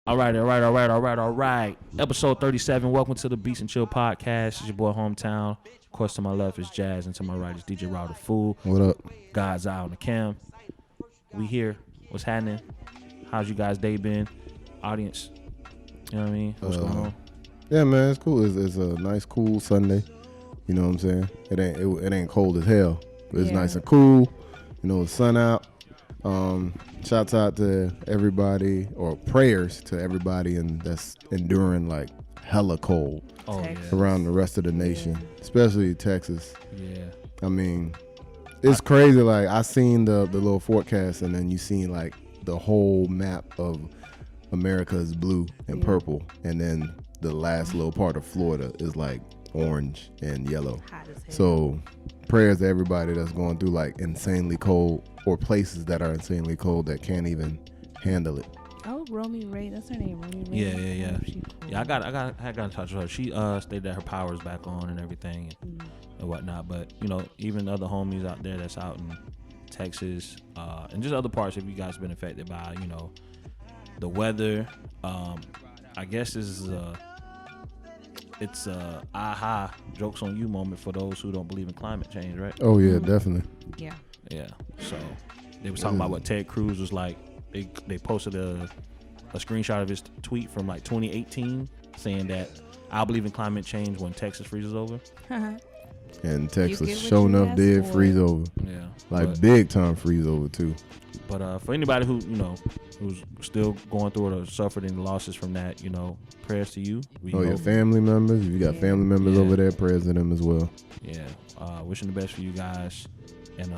All right. Episode 37. Welcome to the Beats and Chill podcast. It's your boy Hometown. Of course, to my left is Jazz, and to my right is DJ Raw the Fool. What up? Gawds out on the cam. We here. What's happening? How's you guys' day been? Audience. You know what I mean? What's going on? Yeah, man, it's cool. It's a nice, cool Sunday. You know what I'm saying? It ain't cold as hell, but it's nice and cool. You know, the sun out. Shouts out to everybody, or prayers to everybody, and that's enduring like hella cold around the rest of the nation, especially Texas. Yeah. I mean, it's crazy. Like, I seen the little forecast, and then you seen like the whole map of America is blue and purple, and then the last little part of Florida is like orange and yellow. So prayers to everybody that's going through like insanely cold, or places that are insanely cold that can't even handle it. Oh, Romy Ray, that's her name, Romy Ray. Yeah. Yeah, I got in touch with her. She stated that her power is back on and everything and whatnot. But you know, even other homies out there that's out in Texas and just other parts, if you guys been affected by the weather, I guess this is it's a aha jokes on you moment for those who don't believe in climate change, right? Oh yeah, definitely. Yeah. So they was talking about what Ted Cruz was like. They posted a screenshot of his tweet from like 2018 saying that I believe in climate change when Texas freezes over. And Texas sure enough did freeze over. Yeah. Like big time freeze over too. But for anybody who, who's still going through it or suffered any losses from that, prayers to you. Your family members. If you got family members over there, prayers to them as well. Yeah. Wishing the best for you guys. And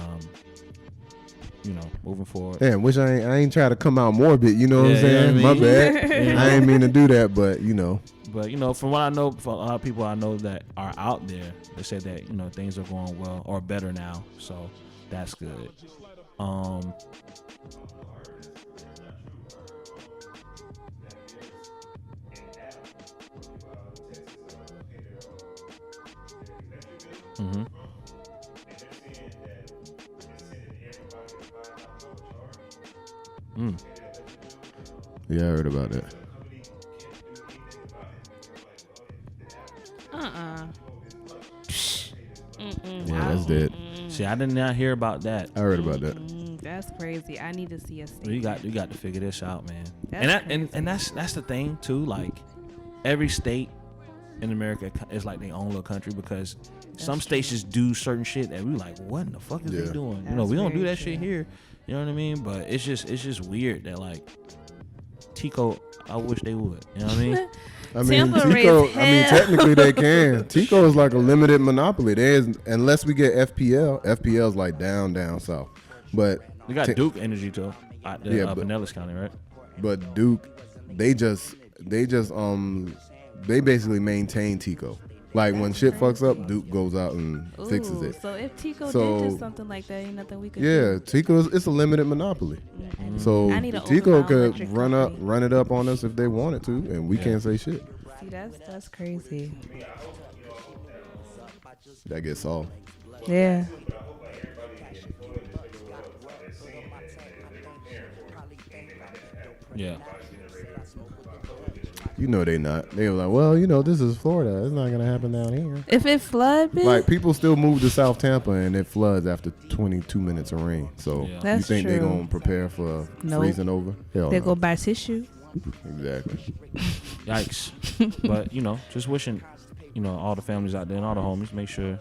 moving forward. Damn, wish I ain't try to come out morbid, you know what I'm saying? My bad. I ain't mean to do that, but But from what I know, from a lot of people I know that are out there, they said that, things are going well or better now. So that's good. Yeah, I heard about that. Yeah, that's dead. See, I did not hear about that. I heard about that. That's crazy. I need to see a statement. You got to figure this out, man. And that's the thing too. Like, every state in America is like their own little country, because some states just do certain shit that we like, what in the fuck is they doing? We don't do that shit here. You know what I mean? But it's just weird that like Tico, I wish they would. You know what I mean? Tico, technically they can. Tico is like a limited monopoly. Unless we get FPL's like down south. But we got Duke Energy too. Pinellas County, right? But Duke, they basically maintain Tico. Like, when shit fucks up, Duke goes out and fixes it. So if Tico did just something like that, ain't nothing we could do. Yeah, Tico, it's a limited monopoly. Mm-hmm. So Tico could run it up on us if they wanted to, and we can't say shit. See, that's crazy. That gets solved. Yeah. Yeah. They not. They were like, well, this is Florida. It's not going to happen down here. If it floods, like, people still move to South Tampa and it floods after 22 minutes of rain. So you think they're going to prepare for freezing over? Hell they no. go buy tissue. Exactly. Yikes. But, just wishing, all the families out there and all the homies, make sure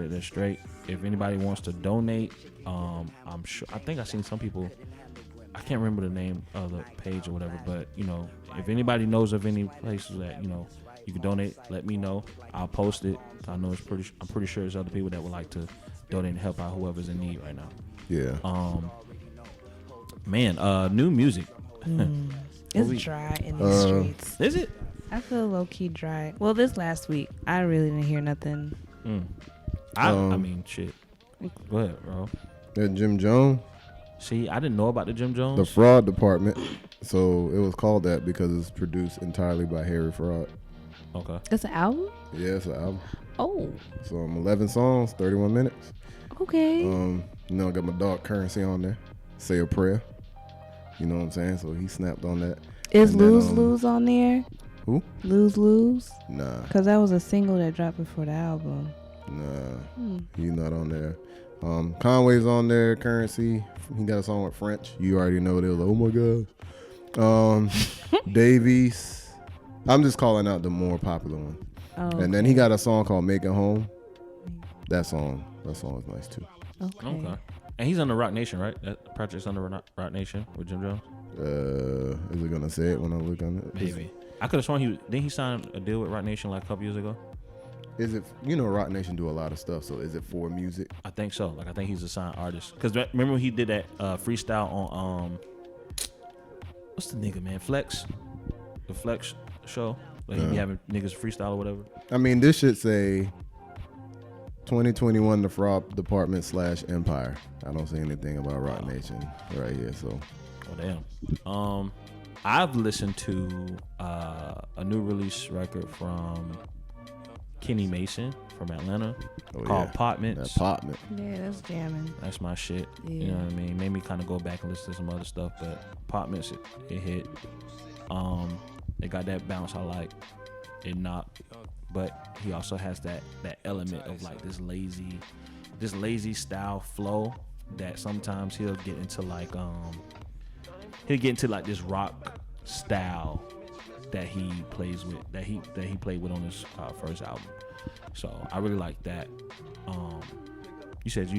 that they're straight. If anybody wants to donate, I'm sure, I think I've seen some people, I can't remember the name of the page or whatever, but if anybody knows of any places that you can donate, let me know. I'll post it. I'm pretty sure there's other people that would like to donate and help out whoever's in need right now. Yeah. New music. It's dry in the streets. Is it? I feel low key dry. Well, this last week I really didn't hear nothing. I mean, shit. Go ahead, bro. That Jim Jones. See, I didn't know about the Jim Jones. The Fraud Department. So it was called that because it's produced entirely by Harry Fraud. Okay. It's an album? Yeah, it's an album. Oh. So 11 songs, 31 minutes. Okay. I got my dog Currency on there. Say a Prayer. You know what I'm saying? So he snapped on that. Is And then, Lose Lose on there? Who? Lose Lose? Nah. Because that was a single that dropped before the album. Nah. He's not on there. Conway's on there. Currency. He got a song with French. You already know. They was like, oh my gosh. Davies. I'm just calling out the more popular one. Oh, And then he got a song called Make It Home. That song is nice too. Okay. And he's under Rock Nation, right? That project's under Rock Nation with Jim Jones. Is it gonna say it when I look on it? Maybe. I could have sworn didn't he sign a deal with Rock Nation like a couple years ago? Is it? You know, Rock Nation do a lot of stuff. So is it for music? I think so. Like I think he's a signed artist. Cause remember when he did that freestyle on what's the nigga, man? Flex, the Flex show. Like he be having niggas freestyle or whatever. I mean, this should say 2021 the Fraud Department /Empire. I don't see anything about Rock Nation right here. So, oh damn. I've listened to a new release record from Kenny Mason from Atlanta called Apartments. Apartment. Yeah, that's jamming. That's my shit. Yeah. You know what I mean? Made me kind of go back and listen to some other stuff, but Apartments it hit. It got that bounce I like. It knocked, but he also has that element of like this lazy style flow that sometimes he'll get into like this rock style that he plays with that he played with on his first album. So I really like that. You said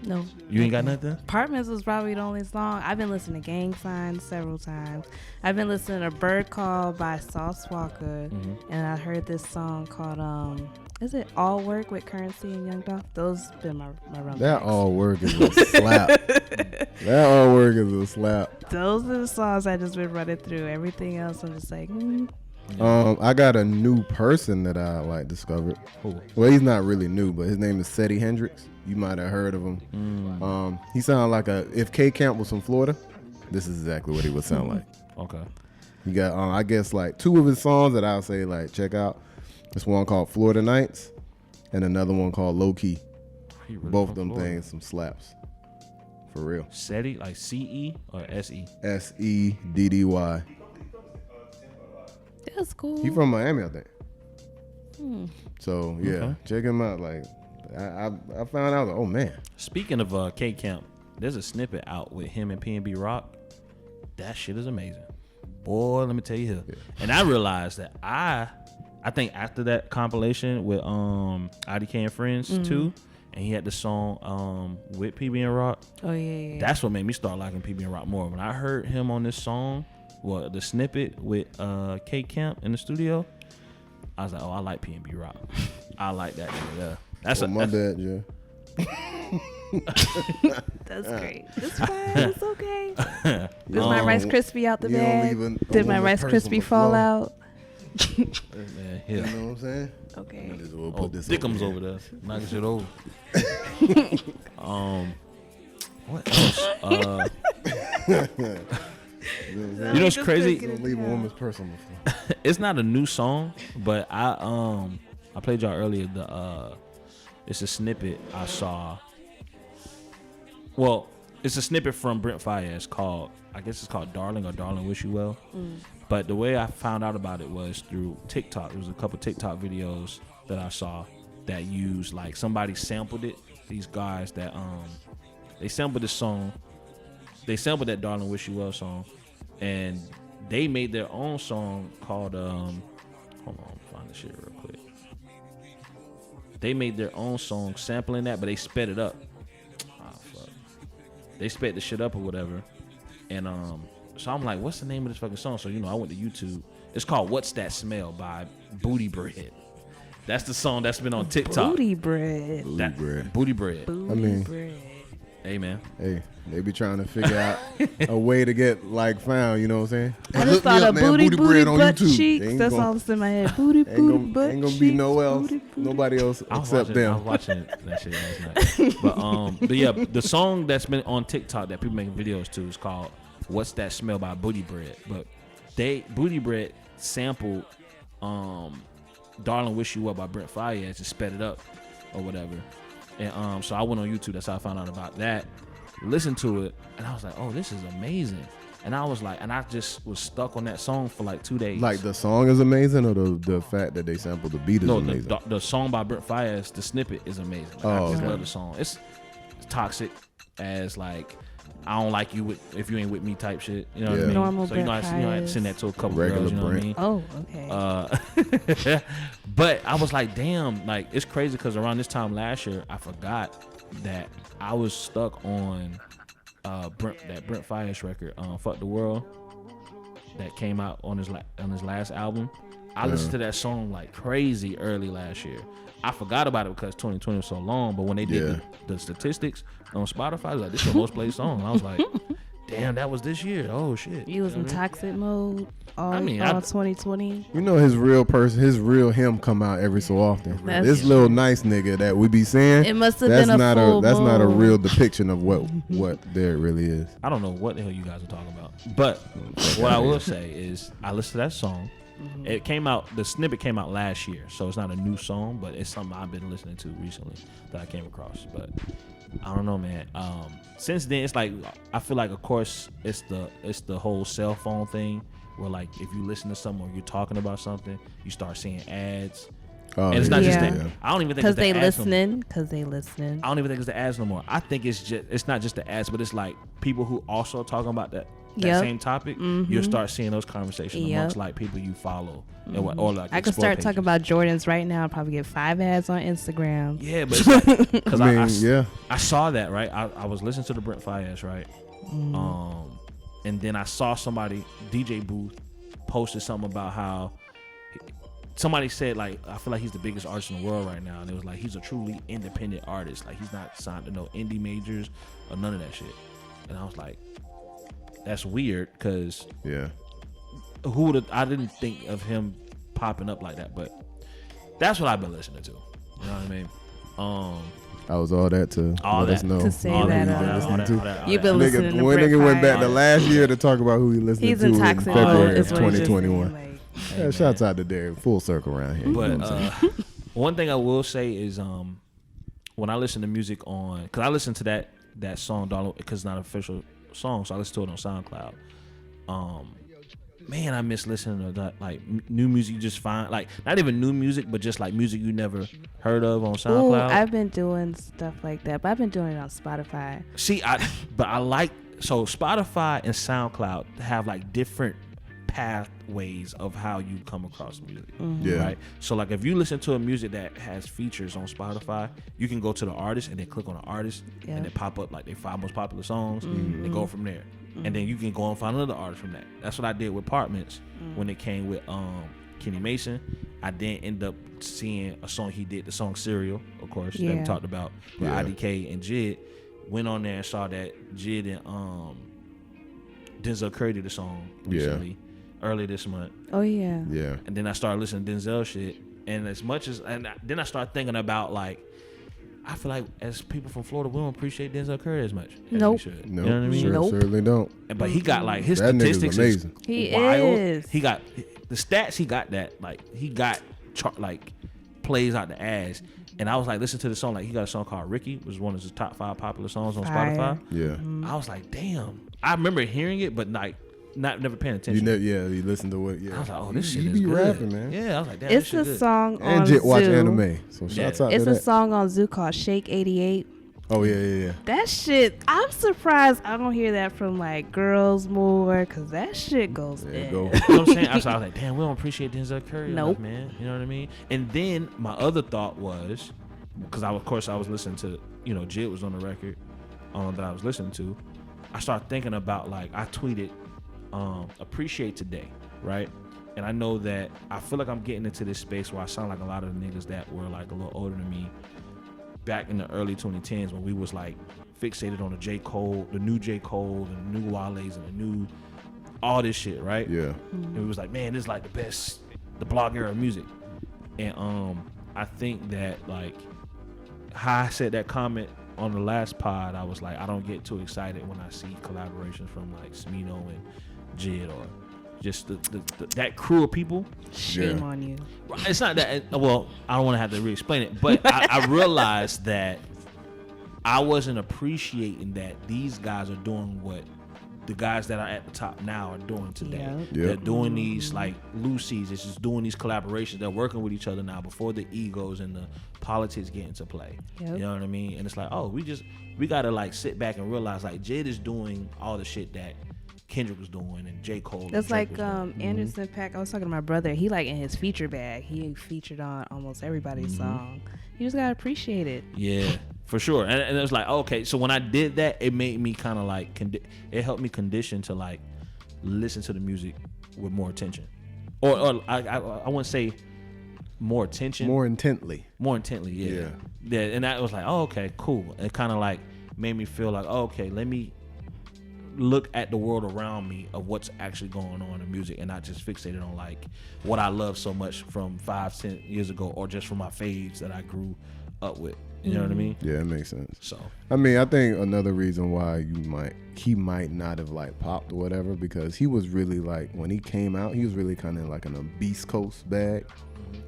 No. you ain't got nothing? Apartments was probably the only song. I've been listening to Gang Signs several times. I've been listening to Bird Call by Sauce Walker. And I heard this song called is it All Work with Currency and Young Dolph? Those been my run. That All Work is a slap. That All Work is a slap. Those are the songs I just been running through. Everything else I'm just like, I got a new person that I like discovered. Who? Well, he's not really new, but his name is Seti Hendrix. You might have heard of him. He sounded like if K Camp was from Florida, this is exactly what he would sound like. Okay. He got I guess like two of his songs that I'll say like check out. This one called Florida Nights and another one called Low Key. Really both of them things some slaps. For real. SETI, like CE or SE? SEDDY. that's cool. He from Miami, I think. So yeah, check him out. Like I found out. Oh man. Speaking of K Camp, there's a snippet out with him and PNB Rock. That shit is amazing, boy. Let me tell you here. Yeah. And I realized that I think after that compilation with IDK and Friends too, and he had the song with PB and Rock. Oh yeah. That's what made me start liking PB and Rock more. When I heard him on this song, well, the snippet with K Camp in the studio, I was like, oh, I like PNB Rock. I like that nigga there. That's my bad, Joe. That's great. It's fine. It's okay. Did my Rice Krispie out the bag? Did my Rice Krispie fall out? Man, yeah. You know what I'm saying? Okay. We'll put this Dickums over there. Knocking shit over. What else? You know what's crazy? Don't leave a woman's purse on the floor. It's not a new song, but I played y'all earlier. It's a snippet I saw. Well, it's a snippet from Brent Faiyaz called, I guess it's called Darling or Darling Wish You Well. But the way I found out about it was through TikTok. There was a couple TikTok videos that I saw that used, like, somebody sampled it. These guys that they sampled this song. They sampled that Darling Wish You Well song, and they made their own song called hold on, find this shit real quick. They made their own song sampling that, but they sped it up. Fuck. They sped the shit up or whatever. And so I'm like, what's the name of this fucking song? So, I went to YouTube. It's called What's That Smell by Booty Bread. That's the song that's been on TikTok. Booty Bread. Booty Bread. Booty Bread. Hey, man. Hey, they be trying to figure out a way to get found, you know what I'm saying? I just thought of booty butt cheeks. That's all that's in my head. Booty butt cheeks. Ain't gonna be nobody else except them. I was watching that shit last night. But yeah, the song that's been on TikTok that people making videos to is called What's That Smell by Booty Bread. But Booty Bread sampled Darling Wish You Well by Brent Faiyaz and sped it up or whatever. And so I went on YouTube. That's how I found out about that. Listened to it, and I was like, "Oh, this is amazing." And I was like, and I just was stuck on that song for like 2 days. Like the song is amazing, or the fact that they sampled the beat is amazing. The song by Brent Faiyaz, the snippet is amazing. Like, I just love the song. It's toxic as like, I don't like you if you ain't with me type shit. You know what I mean? Normal so I send that to a couple girls. You know what I mean? Oh, okay. But I was like, damn, like it's crazy because around this time last year, I forgot that I was stuck on that Brent Faiyaz record, "Fuck the World," that came out on his last album. I listened to that song like crazy early last year. I forgot about it because 2020 was so long. But when they did the statistics on Spotify, I was like, "This is your most played song." I was like, "Damn, that was this year." Oh shit! You was in toxic mode all 2020. You know his real person, his real him come out every so often. This little nice nigga that we be seeing, it must have been a full that's not a moon. real depiction of what there really is. I don't know what the hell you guys are talking about, but what I will say is I listened to that song. It came out, the snippet came out last year, so it's not a new song, but it's something I've been listening to recently that I came across. But I don't know, man. Since then, it's like I feel like, of course, it's the whole cell phone thing where like if you listen to something or you're talking about something, you start seeing ads. And it's not just that. I don't even think because they listening. I don't even think it's the ads no more. I think it's not just the ads, but it's like people who also talking about that same topic. You'll start seeing those conversations amongst like people you follow and what, or like I could start talking about Jordans right now. I'll probably get 5 ads on Instagram. Yeah, but it's like, cause I saw that, right. I was listening to the Brent Faiyaz, right. And then I saw somebody, DJ Booth, posted something about how somebody said, like, I feel like he's the biggest artist in the world right now. And it was like, he's a truly independent artist. Like, he's not signed to no indie majors or none of that shit. And I was like, that's weird because who would I didn't think of him popping up like that. But that's what I've been listening to. You know what I mean? I was all that to let us know. To say all that you've been listening to When Brent nigga went back Faiyaz. to last year to talk about who he listened He's to in in toxic February mode, of is what he's just 2021. saying, Yeah, shouts out to Derek. Full circle around here. But one thing I will say is when I listen to music on, because I listen to that song because it's not an official song, so I listen to it on SoundCloud. Man, I miss listening to that, like new music you just find, like not even new music, but just like music you never heard of on SoundCloud. Ooh, I've been doing stuff like that, but I've been doing it on Spotify. See, I like, so Spotify and SoundCloud have like different pathways of how you come across music. Right? So like if you listen to a music that has features on Spotify, you can go to the artist and then click on the artist and then pop up like their 5 most popular songs and go from there. And then you can go and find another artist from that. That's what I did with Apartments when it came with Kenny Mason. I then end up seeing a song he did, the song Serial, of course, that we talked about with IDK and Jid. Went on there and saw that Jid and Denzel Curry did the song recently, earlier this month. Oh yeah. Yeah. And then I started listening to Denzel shit. And as much as, then I started thinking about like, I feel like as people from Florida, we don't appreciate Denzel Curry as much as we should. Nope. You know what I mean? Certainly don't. But he got like his That nigga's statistics amazing. He wild. is. He got the stats. He got that. Like he got like plays out the ass. And I was like, listen to the song. Like he got a song called Ricky, which was one of his top 5 popular songs on Spotify. Yeah. I was like, damn. I remember hearing it, but like never paying attention. You listen to what? Yeah. I was like, oh, this shit you is be good. rapping, man. Yeah, I was like, damn, It's this a shit good. song on And Jit watch Zoo. anime, so shouts out It's to a that. song on Zoo called Shake 88. Oh yeah. That shit, I'm surprised I don't hear that from like girls more, cause that shit goes in. Go. You know what I'm saying? I was like, damn, we don't appreciate Denzel Curry Nope. enough, man. You know what I mean? And then my other thought was, because I was listening to, Jid was on the record that I was listening to. I started thinking about, like, I tweeted, appreciate today, right? And I know that I feel like I'm getting into this space where I sound like a lot of the niggas that were like a little older than me back in the early 2010s when we was like fixated on the J. Cole, the new J. Cole, and the new Wale's and the new all this shit, right? Yeah. And we was like, man, this is like the blog era of music. And I think that like how I said that comment on the last pod, I was like, I don't get too excited when I see collaborations from like Smino and Jid or just that crew of people. Shame on you. It's not that, well, I don't want to have to re-explain it, but I realized that I wasn't appreciating that these guys are doing what the guys that are at the top now are doing today. Yep. They're doing these like Lucy's. It's just doing these collaborations. They're working with each other now before the egos and the politics get into play. Yep. You know what I mean? And it's like, oh, we gotta like sit back and realize like Jid is doing all the shit that Kendrick was doing and J. Cole. That's and Drake like was doing. Anderson Paak. I was talking to my brother. He like in his feature bag. He featured on almost everybody's song. You just gotta appreciate it. Yeah, for sure. And it was like, okay, so when I did that, it made me kind of like, it helped me condition to like listen to the music with more attention. Or I wouldn't say more attention. More intently. More intently, yeah. Yeah, and that was like, oh, okay, cool. It kind of like made me feel like, oh, okay, let me look at the world around me of what's actually going on in music and not just fixated on like what I love so much from 5-10 years ago or just from my faves that I grew up with. You know what I mean? Yeah, it makes sense. So I mean, I think another reason why he might not have like popped or whatever, because he was really like, when he came out, he was really kind of like in a Beast Coast bag,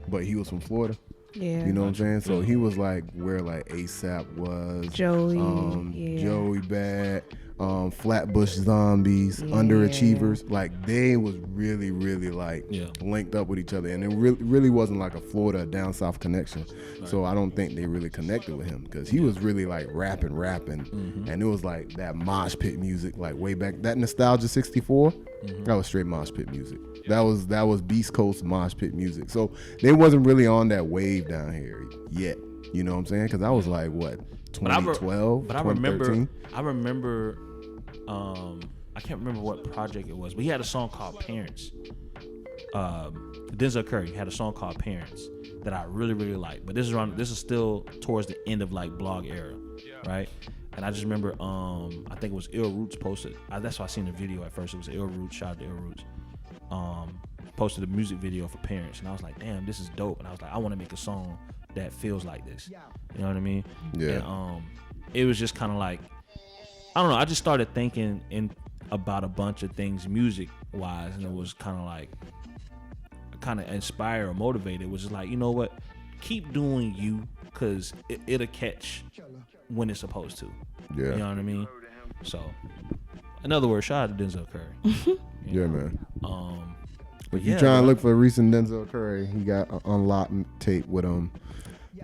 but he was from Florida. Yeah. You know what I'm saying? So he was like where like ASAP was, Joey, Joey Bad, Flatbush Zombies, Underachievers. Like they was really, really like linked up with each other, and it really wasn't like a Florida down south connection. Right. So I don't think they really connected with him because he was really like rapping, and it was like that mosh pit music, like way back that Nostalgia 64. That was straight mosh pit music. That was Beast Coast mosh pit music. So they wasn't really on that wave down here yet. You know what I'm saying? Because I was like, what, 2012, but I remember. I can't remember what project it was, but he had a song called Parents. Denzel Curry had a song called Parents that I really, really liked. But this is still towards the end of like blog era, right? And I just remember, I think it was Ill Roots posted. That's why I seen the video at first. It was Ill Roots. Shout out to Ill Roots. Posted a music video for Parents, and I was like, damn, this is dope. And I was like, I want to make a song that feels like this. You know what I mean? Yeah. And, it was just kind of like, I don't know. I just started thinking about a bunch of things music wise, and it was kind of like, kind of inspire or motivate. It was just like, you know what? Keep doing you, because it'll catch when it's supposed to. Yeah. You know what I mean? So, in other words, shout out to Denzel Curry. Yeah, man. If you're trying to look for a recent Denzel Curry, he got an unlocked tape with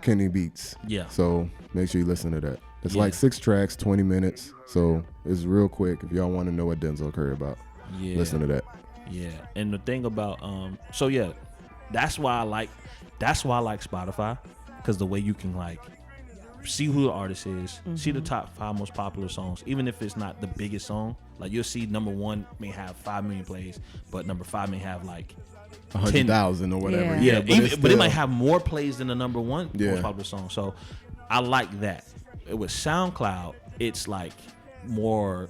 Kenny Beats. Yeah. So make sure you listen to that. It's like 6 tracks, 20 minutes. So it's real quick. If y'all want to know what Denzel Curry about, listen to that. Yeah. And the thing about that's why I like Spotify, because the way you can like see who the artist is, see the top 5 most popular songs, even if it's not the biggest song. Like you'll see number 1 may have 5 million plays, but number 5 may have like 100,000 or whatever. Yeah, but it might have more plays than the number 1 most popular song. So I like that. With SoundCloud, it's like more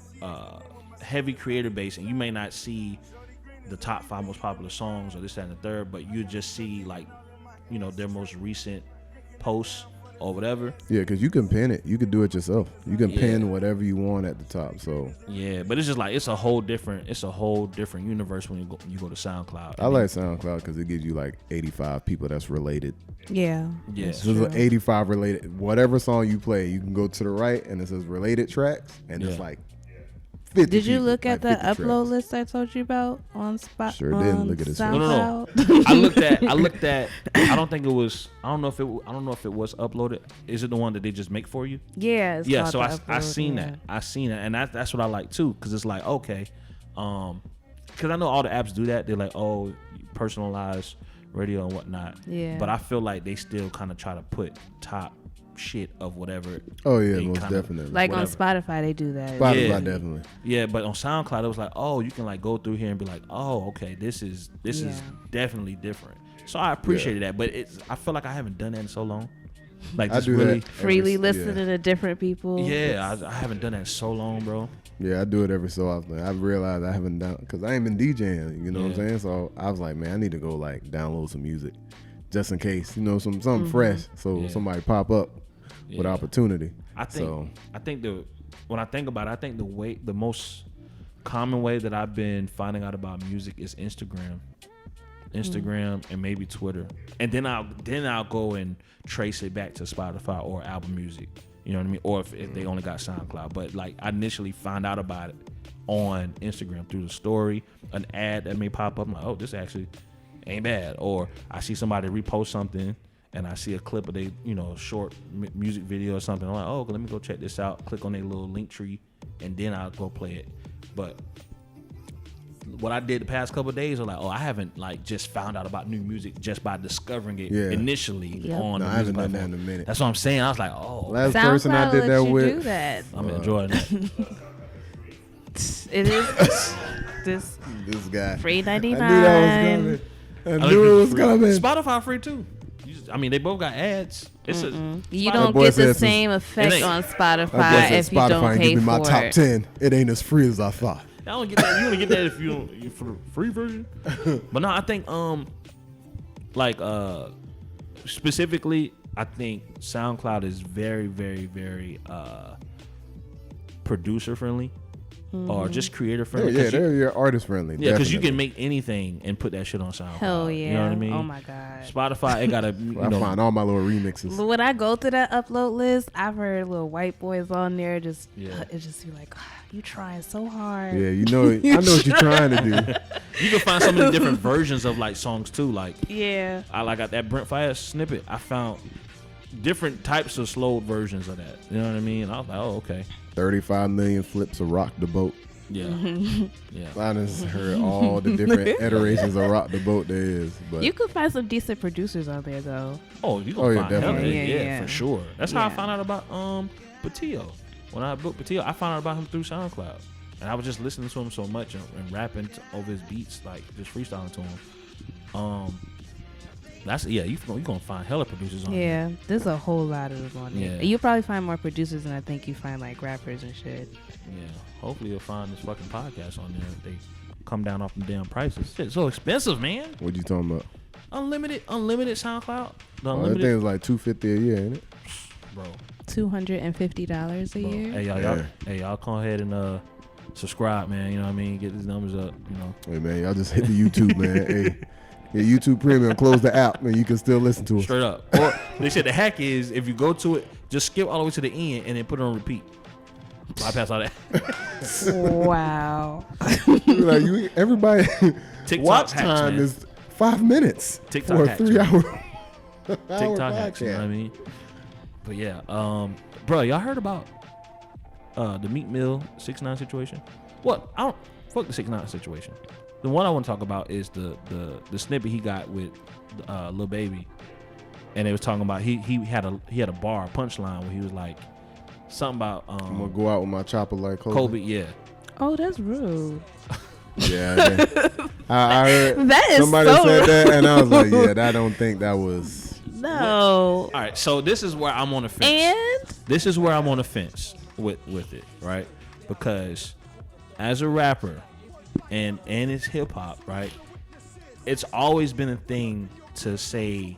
heavy creator base, and you may not see the top 5 most popular songs or this, that, and the third, but you just see like, you know, their most recent posts or whatever. Yeah, because you can pin it. You could do it yourself. You can pin whatever you want at the top. So yeah, but it's just like it's a whole different universe when you go to SoundCloud. I like SoundCloud because it gives you like 85 people that's related. Yeah. Yeah. So there's 85 related. Whatever song you play, you can go to the right and it says related tracks, and it's like 50 Did you people, look at the upload list I told you about on Spot? Sure didn't look at it. No. I looked at. I don't know if it was uploaded. Is it the one that they just make for you? Yeah. Yeah. So I seen that. I seen it, and that's what I like too, because it's like okay, because I know all the apps do that. They're like, oh, personalized radio and whatnot. Yeah. But I feel like they still kind of try to put top shit of whatever. Oh yeah, most definitely. Like whatever. On Spotify they do that. Spotify definitely. Yeah, but on SoundCloud it was like, oh, you can like go through here and be like, oh, okay, this is definitely different. So I appreciated that, but I feel like I haven't done that in so long. Like I do really that freely listening to different people. Yeah, I haven't done that in so long, bro. Yeah, I do it every so often. I've realized I haven't done because I ain't been DJing. You know what I'm saying? So I was like, man, I need to go like download some music just in case, you know, something fresh. So somebody pop up with opportunity. I think when I think about it, I think the most common way that I've been finding out about music is Instagram and maybe Twitter, and then I'll go and trace it back to Spotify or Apple Music. You know what I mean? Or if they only got SoundCloud. But like I initially found out about it on Instagram through the story, an ad that may pop up. I'm like, oh, this actually ain't bad. Or I see somebody repost something and I see a clip of they, short music video or something. I'm like, oh, let me go check this out. Click on their little link tree and then I'll go play it. But what I did the past couple of days, was like, oh, I haven't like just found out about new music just by discovering it initially on the I haven't music done that platform. in a minute. That's what I'm saying. I was like, oh, Last person I did that with. I'm enjoying it. It is this guy. free I knew 99. that was coming. I knew it was coming. Spotify free too. They both got ads. You don't get the same effect on Spotify if you don't pay give me my for top it. 10. It ain't as free as I thought. I don't get that. You only get that if you don't for the free version. But no, I think specifically, I think SoundCloud is very, very, very producer friendly. Or just creator friendly. Yeah, they're artist friendly. Yeah, because you can make anything and put that shit on SoundCloud. Hell yeah. You know what I mean? Oh my God. Spotify, it got to, I find all my little remixes. When I go through that upload list, I've heard little white boys on there it just be like, oh, you trying so hard. Yeah, I know what you're trying to do. You can find so many different versions of like songs too. Like, yeah. I got that Brent Fayez snippet. I found different types of slowed versions of that. You know what I mean? I was like, oh, okay. 35 million flips of Rock the Boat. Yeah. Yeah. I just heard all the different iterations of Rock the Boat there is. But You could find some decent producers on there though. Oh, you gonna find definitely. Yeah, for sure. That's how I Yeah. found out about Patillo. When I booked Patillo, I found out about him through SoundCloud. And I was just listening to him so much and rapping over his beats, like just freestyling to him. You gonna find hella producers on there. Yeah, there's a whole lot of them on there. Yeah. You'll probably find more producers than I think you find like rappers and shit. Yeah. Hopefully you'll find this fucking podcast on there if they come down off them damn prices. Shit's so expensive, man. what you talking about? Unlimited SoundCloud. The That unlimited, thing was like $250 a year, ain't it? bro. $250 a year. Hey y'all come ahead and subscribe, man. You know what I mean? Get these numbers up. You know. Hey man, y'all just hit the YouTube, man. Hey, your YouTube Premium, close the app, and you can still listen to us. Straight up. Or they said the hack is if you go to it, just skip all the way to the end and then put it on repeat. Bypass all that. Wow. Everybody TikTok watch hacks, time man. is 5 minutes TikTok for a hacks, 3 hour. TikTok hacks, you know what I mean? But yeah, bro, y'all heard about the Meek Mill 6ix9ine situation? What? I don't fuck the 6ix9ine situation. The one I want to talk about is the snippet he got with Lil Baby, and they was talking about he had a bar punchline where he was like something about I'm gonna go out with my chopper like Kobe. Yeah. Oh, that's rude. Yeah, I heard That is somebody so said that, rude. and I was like, yeah, I don't think that was. No. All right, so this is where I'm on the fence. And This is where I'm on the fence with it, right? Because as a rapper and it's hip hop, right? It's always been a thing to say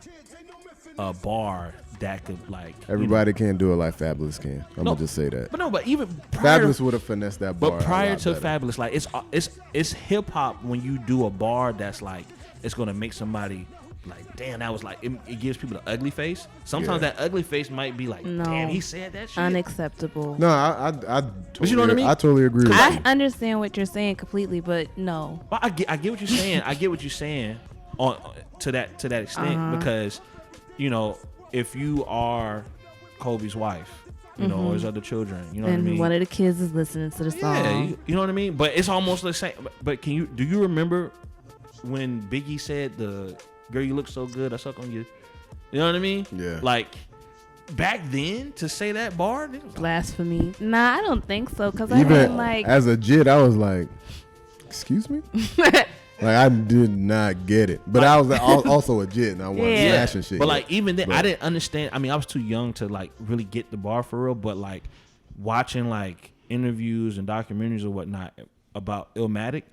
a bar that could like Everybody can't do it like Fabulous can. I'm No, gonna just say that. but even prior Fabulous would have finessed that bar. but prior a lot to better. Fabulous, like it's hip hop when you do a bar that's like it's gonna make somebody like, damn, that was like it gives people the ugly face. Sometimes Yeah. that ugly face might be like, No. damn, he said that shit. unacceptable. No, I you know what I mean? I totally agree with I you. understand what you're saying completely, but no. Well, I get what you're saying. I get what you're saying on to that extent because, if you are Kobe's wife, or his other children, you know what I And mean. one of the kids is listening to the song. Yeah, you know what I mean. But it's almost the same. But do you remember when Biggie said the "Girl, you look so good, I suck on you"? You know what I mean? Yeah. Like back then, to say that bar, it was Blasphemy. Nah, I don't think so. Because I Even mean, like, as a jit, I was like, excuse me? Like, I did not get it. But I was also a jit, and I wanted Yeah. smashing shit. But like even then, But- I didn't understand. I mean, I was too young to like really get the bar for real. But like watching like interviews and documentaries or whatnot about Illmatic,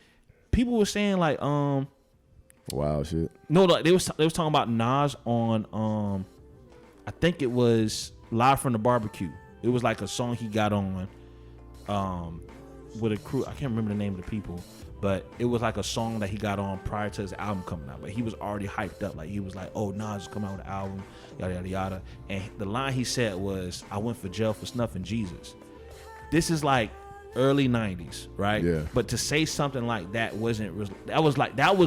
people were saying like wow, shit. no, like they was talking about Nas on I think it was Live from the Barbecue. It was like a song he got on with a crew. I can't remember the name of the people, but it was like a song that he got on prior to his album coming out. But he was already hyped up. Like he was like, "Oh, Nas is coming out with an album, yada yada yada." And the line he said was, "I went for jail for snuffing Jesus." This is like early 90s, right? Yeah. But to say something like that was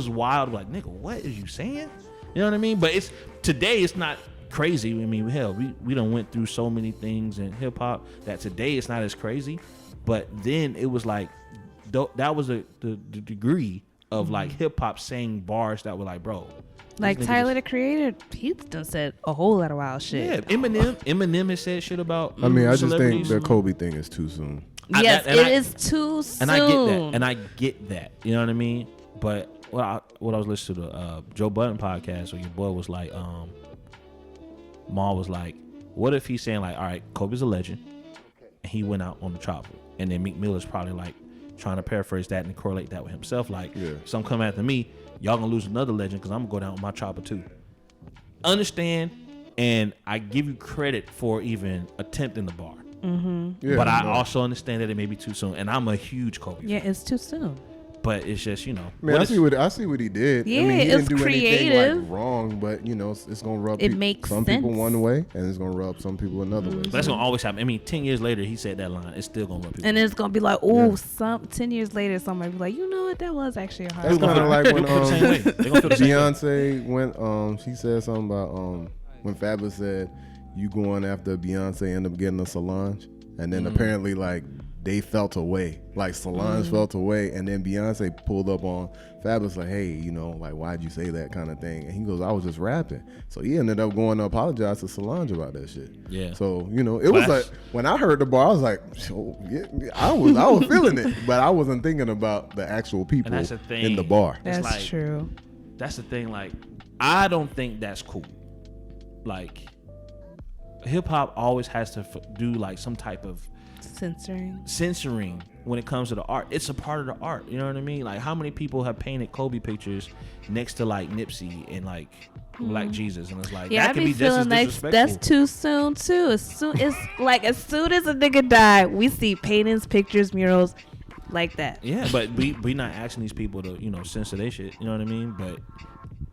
wild. Like, nigga, what is you saying? You know what I mean? But today it's not crazy. I mean, hell, we done went through so many things in hip hop that today it's not as crazy. But then it was like, that was the degree of like hip hop saying bars that were like, bro. Like Tyler the Creator, he done said a whole lot of wild shit. Yeah, Eminem has said shit about. I mean, I just think the Kobe thing is too soon. Yes, it is too soon. And I get that. You know what I mean? But when I was listening to the Joe Budden podcast, where your boy was like, Maul was like, what if he's saying like, all right, Kobe's a legend, and he went out on the chopper, and then Meek Miller's probably like trying to paraphrase that and correlate that with himself, like, some come after me, y'all gonna lose another legend because I'm gonna go down with my chopper too. Understand, and I give you credit for even attempting the bar. Mm-hmm. Yeah, but I also understand that it may be too soon, and I'm a huge Kobe fan. Yeah, it's too soon. But it's just, you know. Man, I see what he did. Yeah, I mean, he it's didn't do creative. anything like wrong, but you know, it's gonna rub some people one way, and it's gonna rub some people another way. But that's gonna always happen. I mean, 10 years later, he said that line. It's still gonna rub people. And it's gonna be like, oh, 10 years later, somebody be like, you know what, that was actually a hard. That's kind of like when Beyonce went. She said something about when Fabulous said, "You going after Beyonce, end up getting a Solange," and then apparently like. They felt away, like Solange felt away, and then Beyonce pulled up on Fabulous like, hey, you know, like, why'd you say that kind of thing? And he goes, I was just rapping. So he ended up going to apologize to Solange about that shit. Yeah. So, you know, it was like, when I heard the bar, I was like, oh, yeah, I was feeling it, but I wasn't thinking about the actual people in the bar. That's like, true. That's the thing. Like, I don't think that's cool. Like, hip hop always has to do like some type of censoring when it comes to the art. It's a part of the art, you know what I mean? Like, how many people have painted Kobe pictures next to like Nipsey and like Black Jesus, and it's like, that could be just as disrespectful. That's too soon too. It's like as soon as a nigga died, we see paintings, pictures, murals like that. Yeah, but we not asking these people to, you know, censor their shit, you know what I mean? But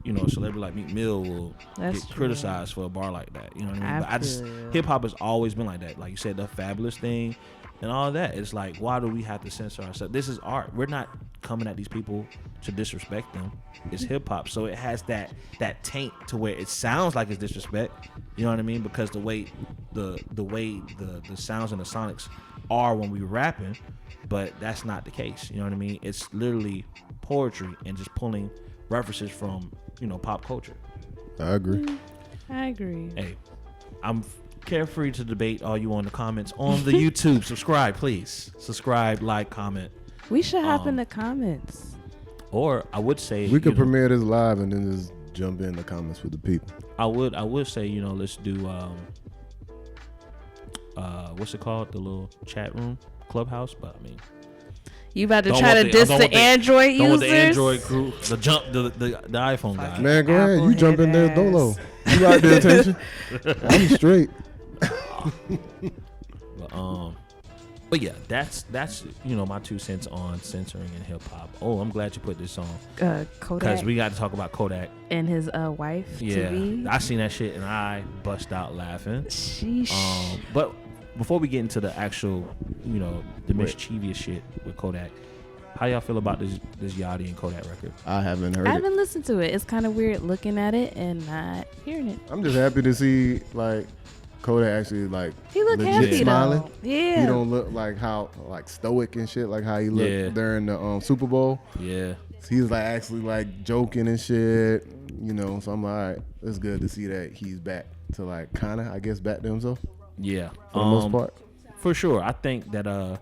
you know, a celebrity like Meek Mill will get criticized for a bar like that. You know what I mean? But hip hop has always been like that. Like you said, the Fabulous thing and all that. It's like, why do we have to censor ourselves? This is art. We're not coming at these people to disrespect them. It's hip hop, so it has that taint to where it sounds like it's disrespect. You know what I mean? Because the way the sounds and the sonics are when we rapping, but that's not the case. You know what I mean? It's literally poetry and just pulling references from, you know, pop culture. I agree. Hey, I'm carefree to debate all you want in the comments on the YouTube. Subscribe, please. Subscribe, like, comment. We should hop in the comments. Or I would say we could premiere this live and then just jump in the comments with the people. I would say, you know, let's do what's it called? The little chat room clubhouse. But I mean, you about to try to diss the Android users? Don't want the Android crew, the iPhone guy. Man, go ahead. You jump in there, Dolo. You got the attention. I'm straight. But yeah, that's you know, my 2 cents on censoring in hip hop. Oh, I'm glad you put this on. Kodak. Because we got to talk about Kodak and his wife. Yeah, TV. I seen that shit and I bust out laughing. Sheesh. But before we get into the actual, you know, the mischievous shit with Kodak, how y'all feel about this Yachty and Kodak record? I haven't heard it. I haven't listened to it. It's kind of weird looking at it and not hearing it. I'm just happy to see like Kodak actually like he look legit happy smiling. Though. Yeah, he don't look like how like stoic and shit like how he looked during the Super Bowl. Yeah, he's like actually like joking and shit, you know. So I'm like, all right, it's good to see that he's back to like kind of, I guess, back to himself. Yeah, for the most part, for sure. I think that all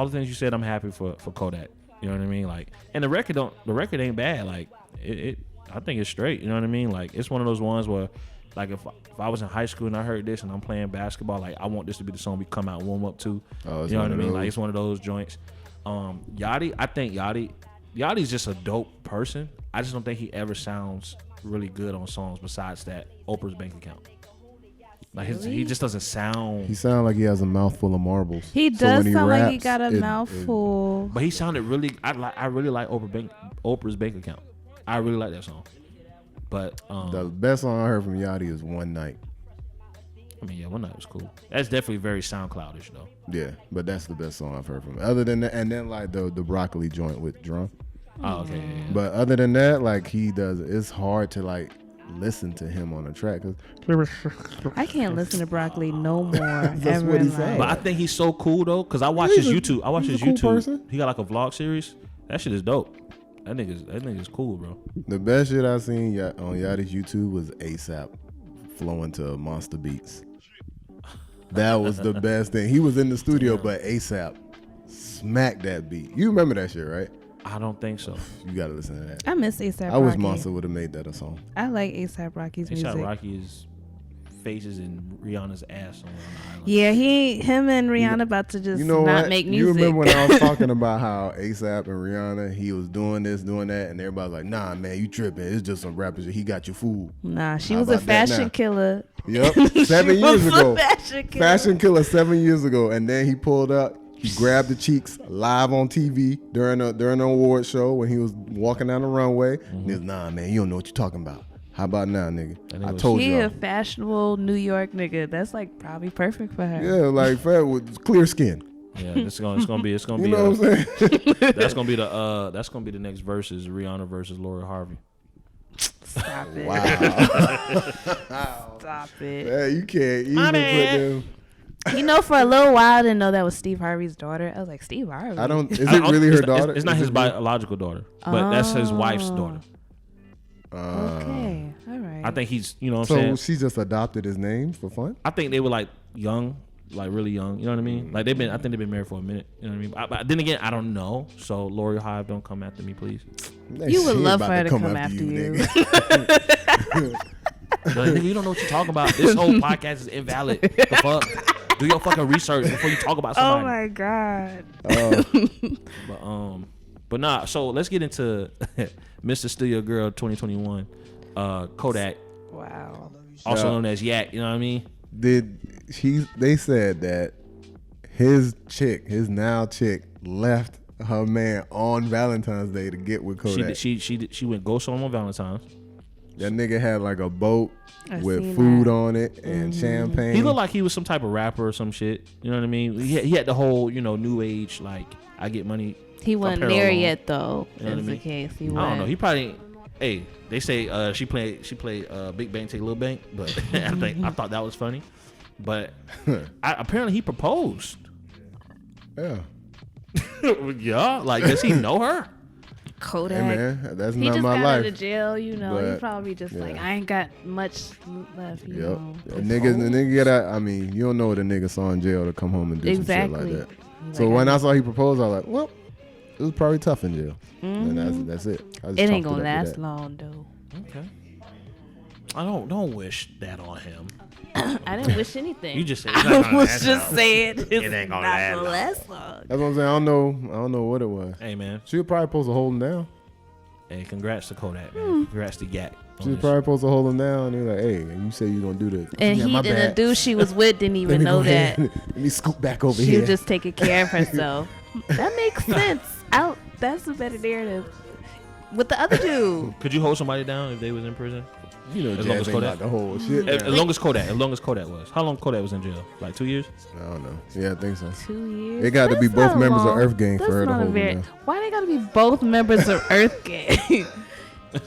the things you said, I'm happy for Kodak. You know what I mean? Like, and the record ain't bad. Like it I think it's straight. You know what I mean? Like, it's one of those ones where, like, if I was in high school and I heard this and I'm playing basketball, like, I want this to be the song we come out and warm up to. Oh, you know what I mean? Like, it's one of those joints. Yachty, I think Yachty's just a dope person. I just don't think he ever sounds really good on songs besides that Oprah's Bank Account. Like, he just doesn't sound. He sounds like he has a mouthful of marbles. He does sound like he got a mouthful. But he sounded really. I really like Oprah's Bank Account. I really like that song. But the best song I heard from Yachty is One Night. I mean, yeah, One Night was cool. That's definitely very SoundCloudish though. Yeah, but that's the best song I've heard from him. Other than that, and then like the broccoli joint with drum. Oh, okay. Yeah. But other than that, like he does, it's hard to like listen to him on a track. I can't listen to Broccoli no more. That's ever what he in sounds life. But I think he's so cool though, cause I watch his YouTube. I watch he's his a cool YouTube. person. He got like a vlog series. That shit is dope. That nigga's cool, bro. The best shit I seen on Yachty's YouTube was ASAP flowing to Monster Beats. That was the best thing. He was in the studio, but ASAP smacked that beat. You remember that shit, right? I don't think so. You gotta listen to that. I miss A$AP Rocky. I wish Monster would have made that a song. I like A$AP Rocky's music. A$AP Rocky is faces in Rihanna's ass on the island. Yeah, him and Rihanna about to just not make music. You remember when I was talking about how ASAP and Rihanna, he was doing this, doing that, and everybody's like, nah, man, you tripping. It's just some rappers. He got you fooled. Nah, she was a fashion killer. Yep, 7 years ago. Fashion killer 7 years ago. And then he pulled up, he grabbed the cheeks live on TV during an award show when he was walking down the runway. And he was, nah, man, you don't know what you're talking about. How about now, nigga? I told you. He a fashionable New York nigga. That's like probably perfect for her. Yeah, like fat with clear skin. Yeah, it's gonna be. You know what I'm saying? That's gonna be the next verses Rihanna versus Lori Harvey. Stop it. Wow. Stop it. Yeah, you can't even put them. You know, for a little while, I didn't know that was Steve Harvey's daughter. I was like, Steve Harvey? Is it really her daughter? It's not his biological daughter, but that's his wife's daughter. Okay, all right. I think he's, you know what I'm saying? So she just adopted his name for fun? I think they were like young, like really young. You know what I mean? Like I think they've been married for a minute. You know what I mean? But then again, I don't know. So Lori Hive, don't come after me, please. You would love for her to come after you. Nigga, you don't know what you're talking about. This whole podcast is invalid. The fuck? Do your fucking research before you talk about somebody. Oh my god. But nah. So let's get into Mr. Steal Your Girl 2021. Kodak. Wow. Also known as Yak. You know what I mean? They said that his now chick, left her man on Valentine's Day to get with Kodak. She went ghost on Valentine's. That nigga had like a boat with food on it and champagne. He looked like he was some type of rapper or some shit. You know what I mean? He had the whole, new age, like, I get money. He wasn't there yet, though. You know the case. I don't know. He probably. Hey, they say she played Big Bang Take Little Bank, but I thought that was funny. But apparently he proposed. Yeah. Yeah. Like, does he know her? Kodak. Hey man, that's he not just my got life. out of jail, He But, probably just like, I ain't got much left. You know. The nigga get out. I mean, you don't know what a nigga saw in jail to come home and do some shit like that. So when I saw he proposed, I was like, well, it was probably tough in jail. And that's it. It ain't gonna last long though. Okay. I don't wish that on him. I didn't wish anything. You just said I was just saying it ain't gonna last long. That's what I'm saying. I don't know what it was. Hey man, she was probably supposed to hold him down. Hey, congrats to Kodak, man. Congrats to Yak. She was probably supposed to hold him down. And they're like, hey, you say you don't do this. And the dude she was with didn't even know that. Let me scoot back over here. She was just taking care of herself. That makes sense. That's a better narrative. With the other dude. Could you hold somebody down if they was in prison? As long as Kodak. The whole shit. As long as Kodak was. How long Kodak was in jail? Like 2 years? I don't know. Yeah, I think so. 2 years. It got to be both members of Earth Gang for her to hold him down. Why they got to be both members of Earth Gang?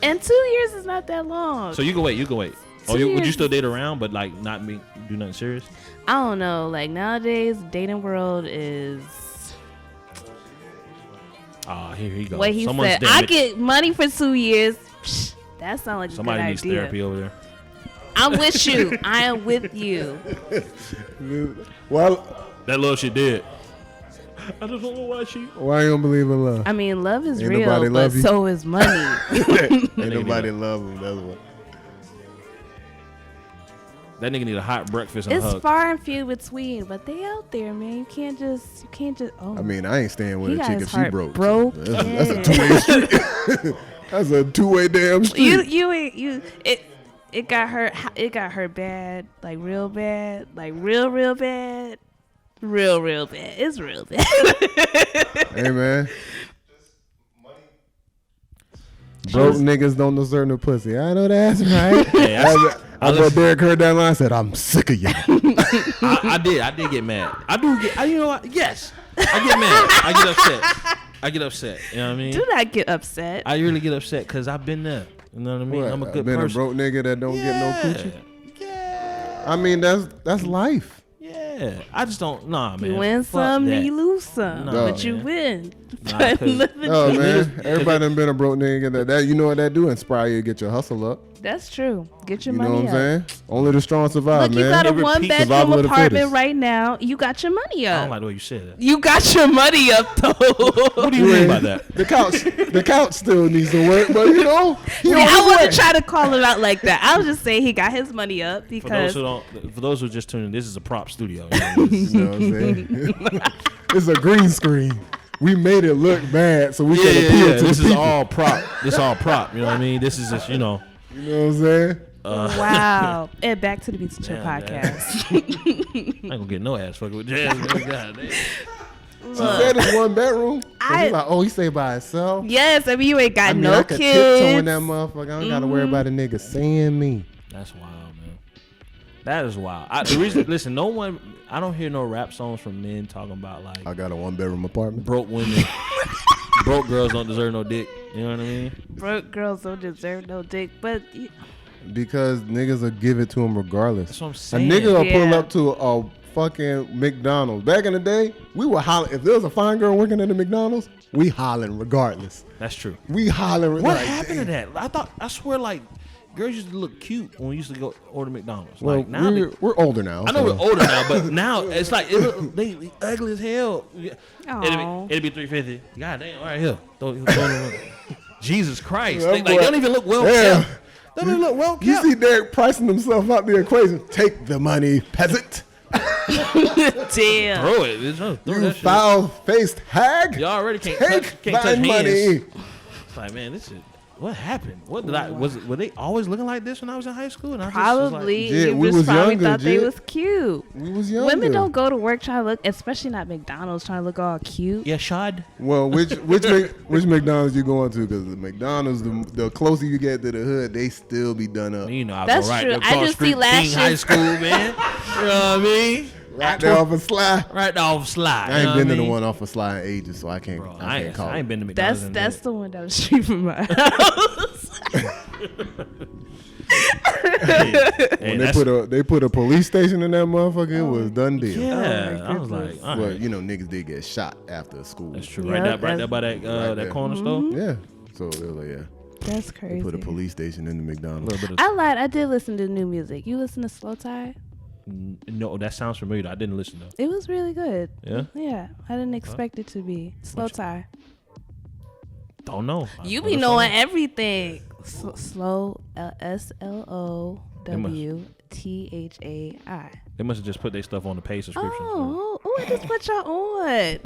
And 2 years is not that long. So you can wait. Would you still date around, but like not do nothing serious? I don't know. Like nowadays, dating world is. Here he goes. What he said. I get money for 2 years. Psh, that sounds like somebody a good needs idea. therapy over there. I'm with you. I am with you. Well, that love she did. I just don't know why she. Why you don't believe in love? I mean, love is Ain't real, but so is money. Ain't nobody love him. That's what. That nigga need a hot breakfast and a hug. It's far and few between, but they out there, man. You can't just. Oh. I mean, I ain't staying with a chick if she broke. That's a two-way street. That's a two-way damn street. It got her. It got her bad, like real bad, like real bad, real bad. It's real bad. Hey man. Broke niggas don't deserve no pussy. I know that's right. Hey, I thought Derek heard that line and said, I'm sick of you. I did get mad. I do get, you know what? Yes. I get mad. I get upset. You know what I mean? Do not get upset. I really get upset because I've been there. You know what I mean? What, I'm a good been person. a broke nigga that don't get no coochie? Yeah. I mean, that's life. Yeah. I just don't, man. You win Fuck some, that. you lose some. Nah, but you man. win. Nah, But 'cause- living Oh, the- man. Everybody done been a broke nigga. That you know what that do? Inspire you to get your hustle up. That's true. Get your You know money what I'm up. saying? Only the strong survive, Look, man. you got a It repeats one-bedroom survival of the apartment fittest. right now. You got your money I up. don't like the way you said that. You got your money up, though. What do you mean by that? The couch still needs some work, but you know, he on I his wasn't way. trying to call him out like that. I was just saying he got his money up For those because for those who just tuned in, this is a prop studio. You know what I'm saying? It's a green screen. We made it look bad so we can appeal to This the is people. all prop. This is all prop. You know what I mean? This is just, You know what I'm saying? wow. And back to the Beats and Chill Damn, podcast. I ain't gonna get no ass fucking with Jazz. God damn. She said it's one bedroom. So I- he's like, oh, he stay by himself. Yes, I mean you ain't got I mean, no I could tiptoe in that kids. motherfucker. I don't gotta worry about a nigga seeing me. That's wild, man. That is wild. The reason, listen, no one. I don't hear no rap songs from men talking about like I got a one bedroom apartment. broke women, broke girls don't deserve no dick. You know what I mean? Broke girls don't deserve no dick, but Because niggas will give it to him regardless. That's what I'm A saying. nigga will pull Yeah. up to a fucking McDonald's. Back in the day, we were hollering. If there was a fine girl working at the McDonald's, we hollering regardless. That's true. We hollering. What like, happened to that? I swear, like girls used to look cute when we used to go order McDonald's. Well, Like now, we're older now. I know so- we're older now, but now it's like they ugly as hell. Aw. It'd be $3.50. God damn! All right, here. Throw it in. Jesus Christ! Yeah, They boy. don't even look well Yeah. kept. They don't even look well You kept. see Derek pricing himself out the equation. Take the money, peasant. damn. Throw it. Bitch. Throw You that shit. foul-faced hag. Y'all already can't Take touch my hands. money. It's like, man, this is what happened. What did were they always looking like this when I was in high school? And I just was Probably. Jit, You we just was probably younger, thought they Jit. was cute. We was younger. Women don't go to work trying to look, especially not McDonald's, trying to look all cute. like, yeah, Shad. Well, which McDonald's you going to? Because the McDonald's, the closer you get to the hood, they still be done up. You know, I That's go right true. there I across just street see last King High year's- School, man. You know what I mean? Right there off a Sly. Right there off Slide. I you know ain't been what to the mean? one off a Sly in ages, so I can't. Bro, I can't call I ain't it. been to McDonald's. in a That's minute. the one down the street from my house. Hey, When that's- they put a police station in that motherfucker, it was done deal. Yeah, Oh, my I was like, goodness. all But right. you know, niggas did get shot after school. That's true. Yeah, Right there by that Right that there. corner store. Yeah. So it was like, yeah, That's they crazy. put a police station in the A McDonald's. little bit I lied. I did listen to new music. You listen to Slow Tie? no, that sounds familiar. I didn't listen though. It was really good. Yeah, Yeah, I didn't expect it to be. Slow Tie. don't know. You What be a knowing song. everything. Slow, SLOWTHAI. They must have just put their stuff on the pay subscription. Oh, I just put y'all on.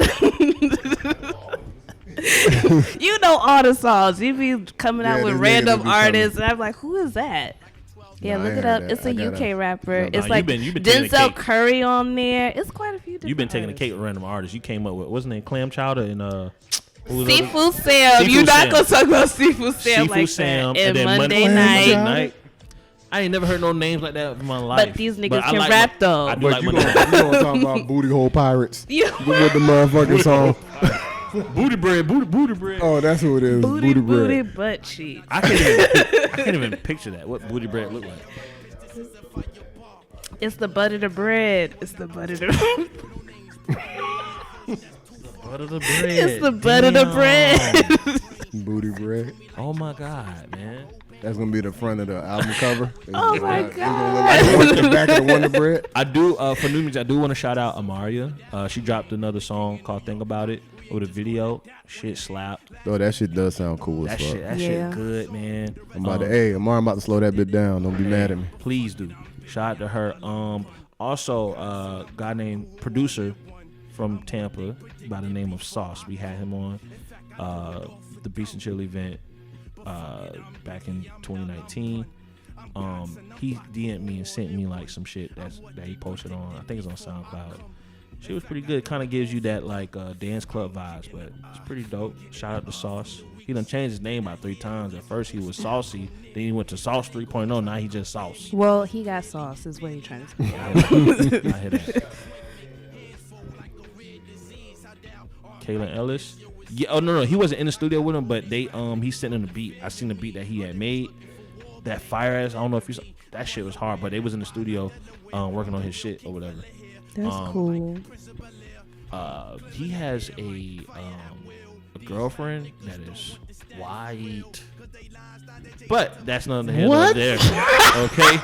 You know all the songs. You be coming out Yeah, with this nigga random just be artists, and I'm like, who is that? Yeah, Nah, I look it heard up. that. It's a I gotta- UK rapper. Nah, It's you like been taking the Denzel cake. Curry on there. It's quite a few different You've been taking the artists. cake with random artists. You came up with what's his name? Clam Chowder and who was the other- Seafood Sam. Seafood You're not Sam. gonna talk about Seafood Sam Seafood like Sam, that. and then Monday Monday night. night. I ain't never heard no names like that in my life. But these niggas But I can like rap my- though. I do But like you Monday gonna, night. you gonna talk about booty hole pirates Yeah. with the motherfucking song? Booty bread, booty bread. Oh, that's who it is. Booty, bread. booty, butt cheeks. I can't even picture that. What booty bread look like? It's the butt of the bread. It's the butt of the. Butt of the bread. It's the butt of the Damn. bread. Booty bread. Oh my god, man. That's gonna be the front of the album cover. Oh my It's gonna look like the back of the Wonder Bread. I do for new music. I do want to shout out Amaria. She dropped another song called "Think About It" with a video. Shit slapped. Oh, that shit does sound cool as That fuck. shit. That Yeah. shit good, man. I'm about to, hey, Amar, I'm about to slow that bit down. Don't be mad at me. Please do. Shout out to her. Also, a guy named producer from Tampa by the name of Sauce. We had him on the Beats and Chill event back in 2019. He DM'd me and sent me like some shit that he posted on. I think it's on SoundCloud. She was pretty good. Kind of gives you that like dance club vibes, but it's pretty dope. Shout out to Sauce. He done changed his name about 3 times. At first he was Saucy, then he went to Sauce 3.0. Now he just Sauce. Well, he got sauce, is what you're trying to say. I hear that. Kalen Ellis. Yeah. Oh no, he wasn't in the studio with him, but they he sent him the beat. I seen the beat that he had made. That fire ass. I don't know if you saw. That shit was hard, but they was in the studio working on his shit or whatever. That's cool. He has a girlfriend that is white, but that's not the hand up there. Okay,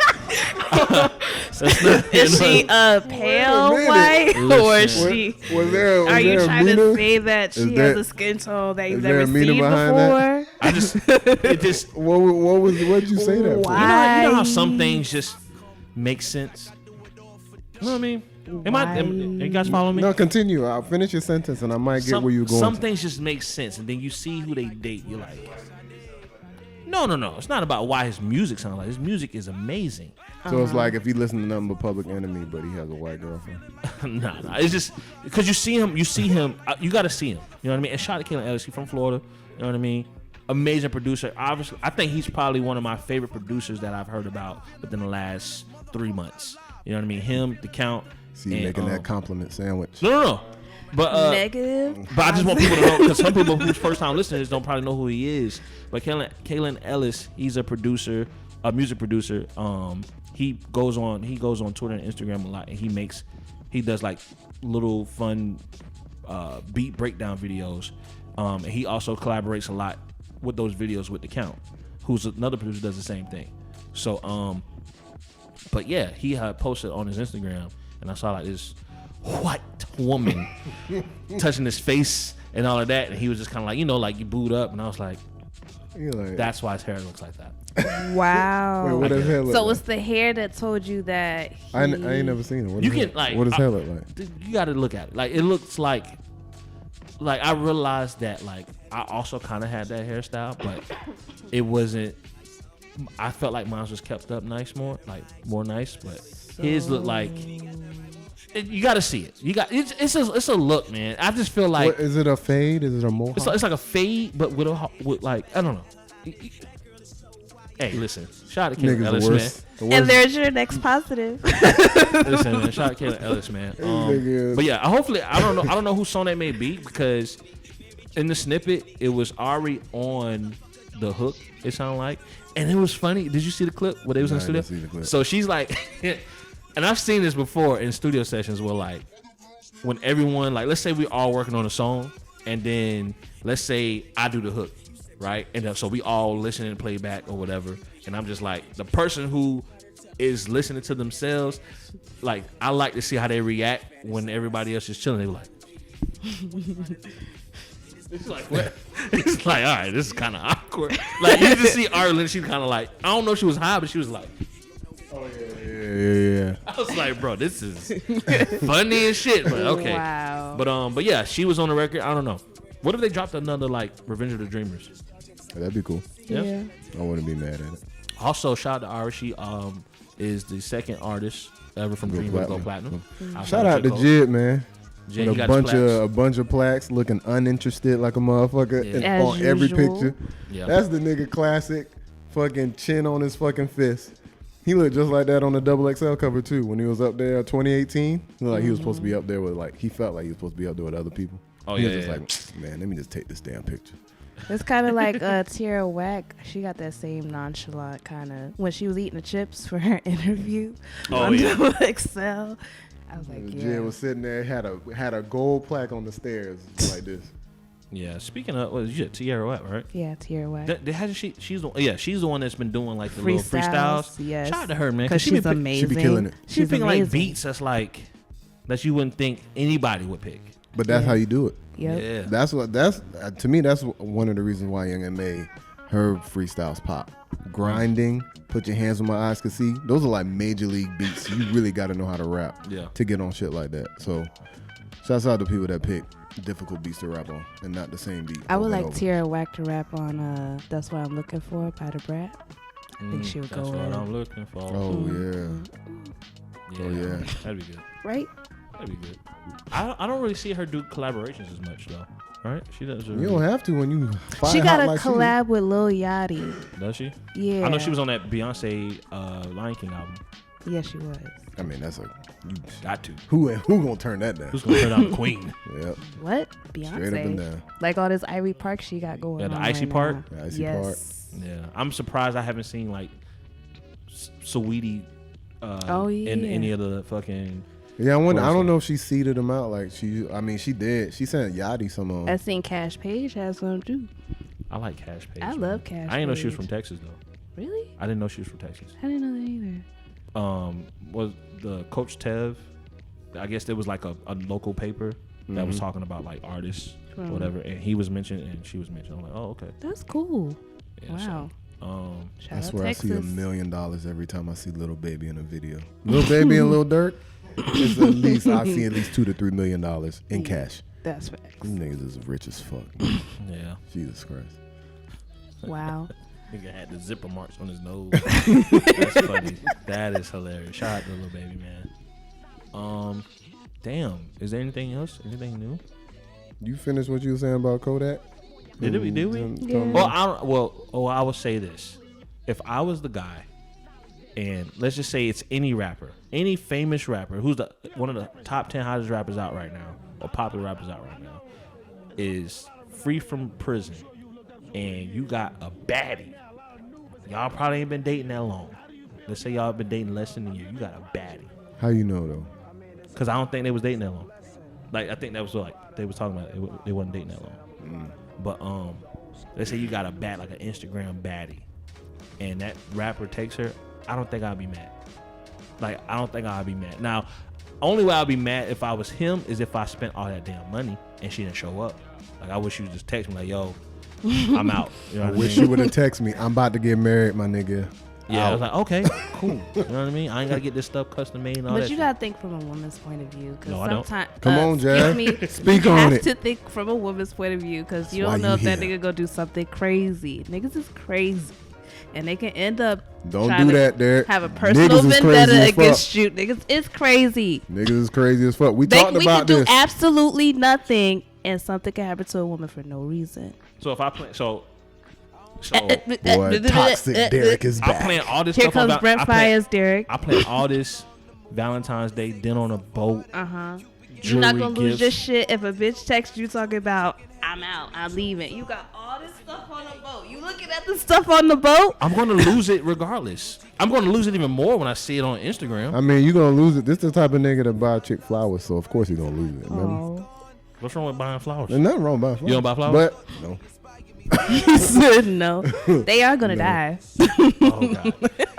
that's not Is she pale white or is Was- she? Was there? Was Are you there a trying to meaning? say that she there- has a skin tone that you've is there never a meaning seen behind that? before? I just it just What'd you say that for? Why? you know how some things just make sense. You know what I mean? You guys follow me? No, continue. I'll finish your sentence, and I might get where you're going. Some things just make sense, and then you see who they date. You're like, no. It's not about why his music sounds like. His music is amazing. So it's like if he listened to nothing but Public Enemy, but he has a white girlfriend. Nah. It's just because you see him. You got to see him. You know what I mean? And shout out to Kalen Ellis. He's from Florida. You know what I mean? Amazing producer. Obviously, I think he's probably one of my favorite producers that I've heard about within the last 3 months. You know what I mean? Him, The Count. See, making that compliment sandwich. No. But Negative. But I just want people to know, because some people who's first time listeners don't probably know who he is. But Kalen Ellis, he's a producer, a music producer. He goes on Twitter and Instagram a lot, and he does like little fun beat breakdown videos. And he also collaborates a lot with those videos with The Count, who's another producer who does the same thing. So but yeah, he had posted on his Instagram, and I saw like this white woman touching his face and all of that, and he was just kind of like, like you booed up, and I was like, that's why his hair looks like that. Wow. Wait, what does hair look So like? it's the hair that told you that I ain't never seen it. What does hair look like? You got to look at it. Like it looks like I realized that like I also kind of had that hairstyle, but it wasn't. I felt like mine was kept up more nice, but his looked like. You got to see it. It's a look, man. I just feel like. What, is it a fade? Is it a mohawk? It's like a fade, but with like I don't know. Hey, listen. Shout out to Kalen Ellis, man. And there's your next positive. Listen, man. Shout out to Kalen Ellis, man. But yeah, hopefully I don't know whose song that may be, because in the snippet it was already on the hook. It sounded like, and it was funny. Did you see the clip where they was in the studio? I didn't see the clip. So she's like, and I've seen this before in studio sessions where like when everyone like, let's say we all working on a song, and then let's say I do the hook, right? And so we all listen and play back or whatever, and I'm just like the person who is listening to themselves. Like I like to see how they react when everybody else is chilling. They were like. It's like what? It's like, all right, this is kind of awkward. Like you just see Arlen, she kind of like, I don't know if she was high, but she was like, oh yeah. I was like, bro, this is funny as shit. But okay, Wow. But yeah, she was on the record. I don't know. What if they dropped another like Revenge of the Dreamers? That'd be cool. Yeah. I wouldn't be mad at it. Also, shout out to Ari. She is the second artist ever from Dreamers go platinum. Shout out to Jid, man. Jid, With a bunch of plaques, looking uninterested like a motherfucker As on every usual. picture. Yeah. That's the nigga classic. Fucking chin on his fucking fist. He looked just like that on the XXL cover too. When he was up there 2018, he looked like he was supposed to be up there with like, he felt like he was supposed to be up there with other people. Oh, he yeah, was just yeah. like, man, let me just take this damn picture. It's kind of like Tierra Whack. She got that same nonchalant kind of when she was eating the chips for her interview on XL. I was like, Jid was sitting there, had a gold plaque on the stairs like this. Yeah. Speaking of, what is it? Tierra Whack, right? Yeah, Tierra Whack. She's the one that's been doing like the little freestyles. Yes. Shout out to her, man, Because she's amazing. She be killing it. She's picking amazing. like beats that you wouldn't think anybody would pick. But that's how you do it. Yep. Yeah. That's to me, that's one of the reasons why Young M.A. her freestyles pop. Grinding, put your hands where my eyes can see. Those are like major league beats. You really got to know how to rap to get on shit like that. So shouts out to people that pick difficult beats to rap on and not the same beat. I would like over. Tierra Whack to rap on That's What I'm Looking For by the Brat. I think she would go That's what in. I'm looking for. Oh yeah. Oh yeah. That'd be good. Right? That'd be good. I don't really see her do collaborations as much though. Right? She does. You don't have to when you. She got a like collab with Lil Yachty. Does she? Yeah. I know she was on that Beyonce Lion King album. Yeah, she was. I mean, that's you got to. Who gonna turn that down? Who's gonna turn down the queen? Yep. What? Beyonce. Straight up and down. Like all this Ivy Park she got going on. Yeah, the Icy right Park. now. The Icy Park. Yeah, I'm surprised I haven't seen like Saweetie yeah. in any of the fucking. Yeah, I don't know if she seeded them out like she. I mean, she did. She sent Yachty some. I seen Cash Page has some too. I like Cash Page. I love Cash. I didn't know she was from Texas though. Really? I didn't know she was from Texas. I didn't know that either. Was the Coach Tev? I guess there was like a local paper that was talking about like artists, or whatever, and he was mentioned and she was mentioned. I'm like, oh, okay. That's cool. Yeah, wow. So, I swear Texas. I see $1 million every time I see Little Baby in a video. Little Baby and Lil Durk. It's at least I see at least $2 to $3 million in cash. That's facts. Them niggas is rich as fuck. yeah. Jesus Christ. Wow. Nigga had the zipper marks on his nose. That's funny. That is hilarious. Shout out to Little Baby, man. Damn. Is there anything else? Anything new? You finished what you were saying about Kodak? Did we? Yeah. Well, I will say this: if I was the guy, and let's just say it's any rapper, any famous rapper who's one of the top 10 hottest rappers out right now, or popular rappers out right now, is free from prison, and you got a baddie. Y'all probably ain't been dating that long. Let's say y'all been dating less than a year. You got a baddie. How you know though? Because I don't think they was dating that long. Like I think that was like they was talking about they wasn't dating that long. But let's say you got a bat like an Instagram baddie, and that rapper takes her. I don't think I'd be mad. Like I don't think I'd be mad. Now, only way I'd be mad if I was him is if I spent all that damn money and she didn't show up. Like I wish you would just text me like, "Yo, I'm out." You know I what wish mean? you would have texted me. I'm about to get married, my nigga. Yeah, I was like, okay, cool. You know what I mean? I ain't gotta get this stuff custom made and all that. But you shit. gotta think from a woman's point of view. No, I don't. Come on, Jazz. Speak you on have it. to think from a woman's point of view because you That's don't why know you if that here. nigga gonna do something crazy. Niggas is crazy, and they can end up Don't trying do to that, Derek. have a personal Niggas is crazy vendetta as against fuck. you. Niggas is crazy. Niggas is crazy as fuck. We We talked can about do this. absolutely nothing, and something can happen to a woman for no reason. So if I play, so Boy, toxic Derek is I'm back. playing all this Here stuff. comes about, Brent Fires, Derek. I play all this Valentine's Day dinner on a boat. You're not gonna lose gifts. your shit if a bitch texts you talking about I'm out, I'm leaving. You got all this stuff on the boat. You looking at the stuff on the boat? I'm going to lose it regardless. I'm going to lose it even more when I see it on Instagram. I mean, you gonna lose it. This the type of nigga that buy chick flowers, so of course he gonna lose it. Remember? Oh. What's wrong with buying flowers? There's nothing wrong with buying flowers. You don't buy flowers? But no. He said no. They are gonna die. Oh God!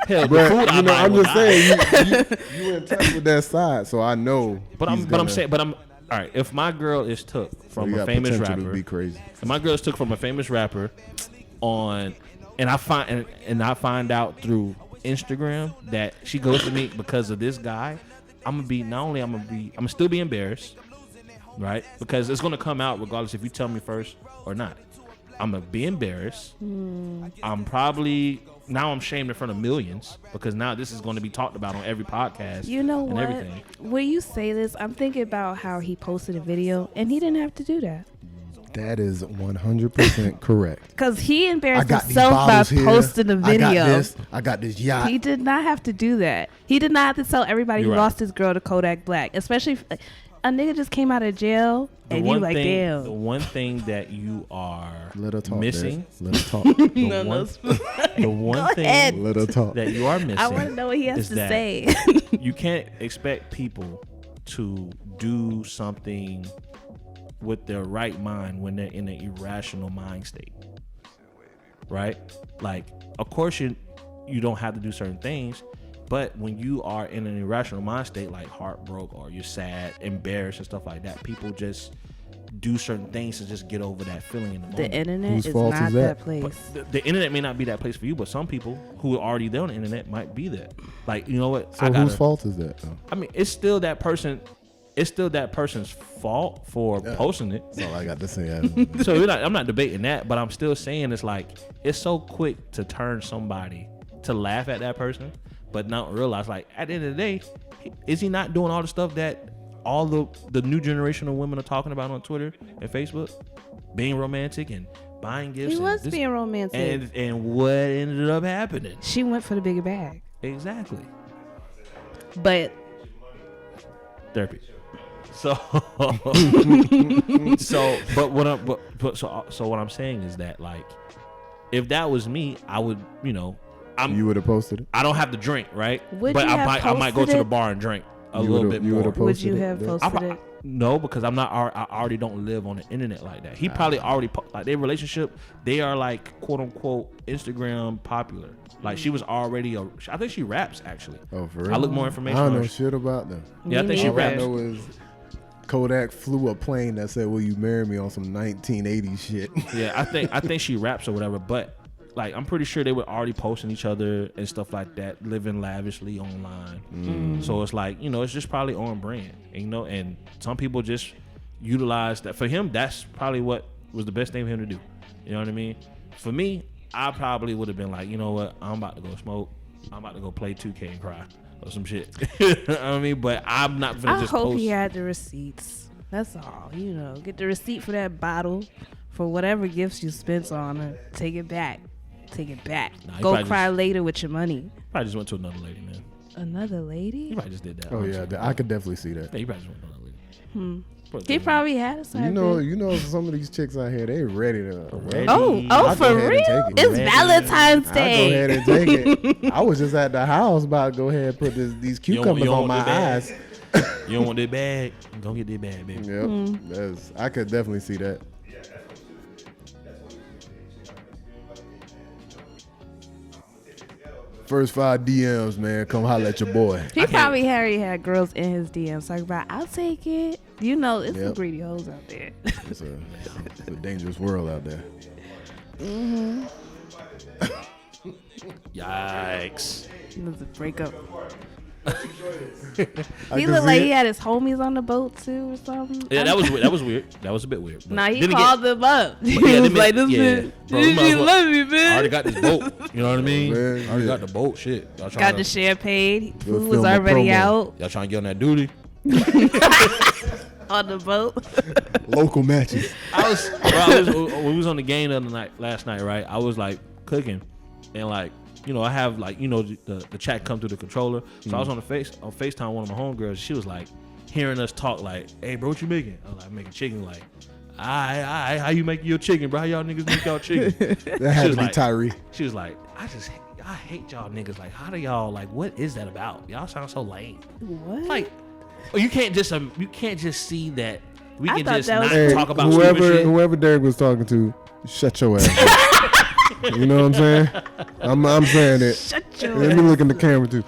Hell, the But food I you know, buy I'm will just die. saying you in touch with that side, so I know. But I'm all right. If my girl is took from a famous rapper, to be crazy. if my girl is took from a famous rapper on, and I find out through Instagram that she goes to me because of this guy, I'm gonna still be embarrassed, right? Because it's gonna come out regardless if you tell me first or not. I'm gonna be embarrassed. I'm probably now I'm shamed in front of millions because now this is going to be talked about on every podcast. You know and what? Everything. When you say this, I'm thinking about how he posted a video and he didn't have to do that. That is 100% correct. Because he I embarrassed got these himself by bottles here. posting a video. I got this yacht. He did not have to do that. He did not have to tell everybody You're he right. lost his girl to Kodak Black. Especially if a nigga just came out of jail and you like, the damn. one thing that you are Let her talk. missing, Let her talk. the one thing Let her talk. that you are missing, I want to know what he has is to that say. you can't expect people to do something with their right mind when they're in an irrational mind state, right? Like, of course you don't have to do certain things, but when you are in an irrational mind state, like heartbroken or you're sad, embarrassed and stuff like that, people just do certain things to just get over that feeling in the moment. The internet Whose is fault not is that that? place. But the internet may not be that place for you, but some people who are already there on the internet might be there. Like, you know what? So whose fault is that, though? I mean, it's still that person. It's still that person's fault for posting it. That's all I got to say. So I'm not debating that, but I'm still saying it's like it's so quick to turn somebody to laugh at that person, but not realize like at the end of the day, is he not doing all the stuff that all the new generation of women are talking about on Twitter and Facebook, being romantic and buying gifts. He was being romantic. And what ended up happening? She went for the bigger bag. Exactly. But Therapy. So, so what I'm saying is that, like, if that was me, I would, you would have posted it. I don't have to drink, right? Would but you I might go to the bar and drink a little bit more. Would you have posted it? No, because I already don't live on the internet like that. He probably already like their relationship. They are like quote unquote Instagram popular. Like she was already I think she raps actually. Oh, for real? I look more information. I don't know shit about them. Yeah, I think she raps. All I know is Kodak flew a plane that said, "Will you marry me?" on some 1980s shit. Yeah, I think she raps or whatever, but like I'm pretty sure they were already posting each other and stuff like that, living lavishly online. So it's like, it's just probably on brand, and some people just utilize that. For him, that's probably what was the best thing for him to do. You know what I mean? For me, I probably would have been like, you know what, I'm about to go smoke. I'm about to go play 2K and cry or some shit. You know what I mean? But I'm not gonna just post. I hope he had the receipts. That's all. Get the receipt for that bottle, for whatever gifts you spent on her. Take it back. Nah, go cry later with your money. Probably just went to another lady, man. Another lady? He probably just did that. Oh yeah, I could definitely see that. Yeah, he probably just went to another lady. He probably had a side You know, some of these chicks out here, they ready to. Oh, for real? It's Valentine's Day. I go ahead and take it. I was just at the house about to go ahead and put these cucumbers on my eyes. You don't want that bag? Go get that bag, baby. Yep, I could definitely see that. First 5 DMs, man. Come holler at your boy. He probably had girls in his DMs talking about, I'll take it. It's some greedy hoes out there. It's a dangerous world out there. Yikes. It was a breakup. He looked like he had his homies on the boat too or something. Yeah, that was weird. That was a bit weird. Nah, he called them up. He was like, "This bitch, you love me, man." I already got this boat. You know what I mean? Man, I already got the boat. Shit. Got the champagne. Food was already out. Y'all trying to get on that duty? On the boat. Local matches. When we was on the game last night, right? I was like cooking, and like. I have like, the chat come through the controller. So I was on FaceTime one of my homegirls. She was like hearing us talk like, "Hey, bro, what you making?" I was like, "Making chicken." Like, "Aight, how you making your chicken, bro? How y'all niggas make y'all chicken?" That had to be Tyree. She was like, I hate y'all niggas. Like, how do y'all, like, what is that about? Y'all sound so lame. What? Like, you can't just see that we can just not talk about whoever Derek was talking to, shut your ass. You know what I'm saying? I'm saying it. Shut your Let me look in the camera too.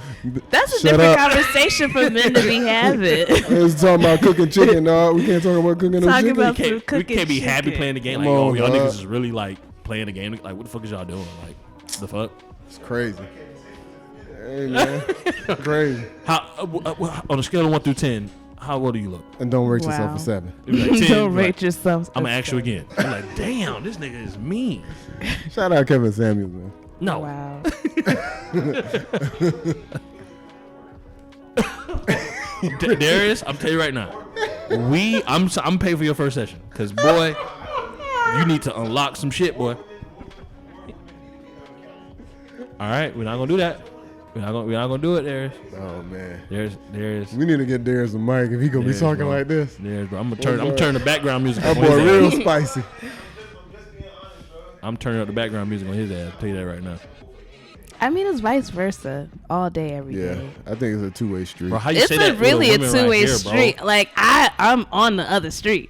That's a different conversation for men to be having. Let's talk about cooking chicken, dog. We can't talk about cooking no chicken. We can't be happy playing the game. Like, y'all niggas is really like playing the game. Like, what the fuck is y'all doing? Like, the fuck? It's crazy. Hey man, crazy. On a scale of 1 through 10, how old do you look? And don't rate yourself a 7. Like 10, don't rate yourself. I'm gonna ask you again. I'm like, damn, this nigga is mean. Shout out Kevin Samuels, man. No. Wow. Darius, I'm telling you right now. I'm paying for your first session, cause boy, you need to unlock some shit, boy. All right, we're not gonna do that. We're not gonna do it, Darius. Oh man, Darius. We need to get Darius a mic if he gonna be talking like this. Darius, bro. I'm gonna turn the background music. That boy real spicy. I'm turning up the background music on his ass. I'll tell you that right now. I mean, it's vice versa, all day, every day. Yeah, I think it's a 2-way street. Bro, how you It's say that really a 2-way right street. Here, like I'm on the other street.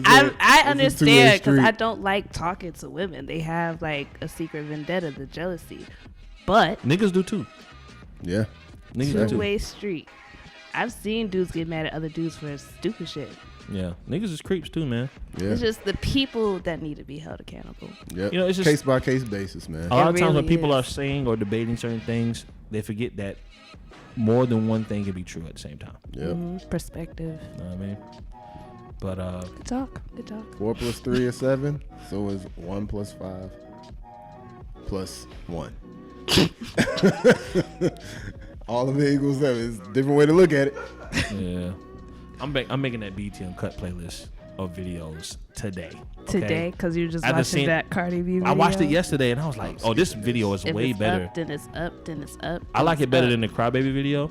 I understand because I don't like talking to women. They have like a secret vendetta, the jealousy. But niggas do too. Yeah, niggas do too. 2-way street. I've seen dudes get mad at other dudes for stupid shit. Yeah, niggas is creeps too, man. Yeah. It's just the people that need to be held accountable. Yep. It's just case by case basis, man. A lot of times when people are saying or debating certain things, they forget that more than one thing can be true at the same time. Yep. Perspective. You know what I mean? But good talk. 4 plus 3 is 7. So is 1 plus 5 plus 1. All of it equals 7. It's a different way to look at it. Yeah. I'm making that BT Uncut playlist of videos today. Okay? Today, because you just I just watching seen- that Cardi B video. I watched it yesterday and I was like, oh, this video is If way it's better. Up, then it's up, then it's up. I like it better than the Crybaby video.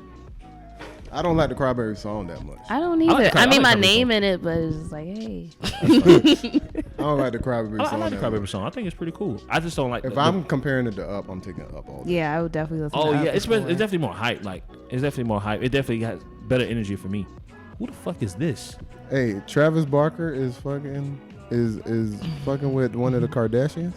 I don't like the Crybaby song that much. I don't like either. the I mean, my Crybaby name song. in it, but it's just like, hey. I don't like the Crybaby I song like the that Crybaby much. song. I think it's pretty cool. I just don't like. If I'm comparing it to Up, I'm taking Up all day. Yeah, I would definitely listen Oh to yeah, Up it's before. definitely more hype. Like it's definitely more hype. It definitely has better energy for me. Who the fuck is this? Hey, Travis Barker is fucking with one of the Kardashians.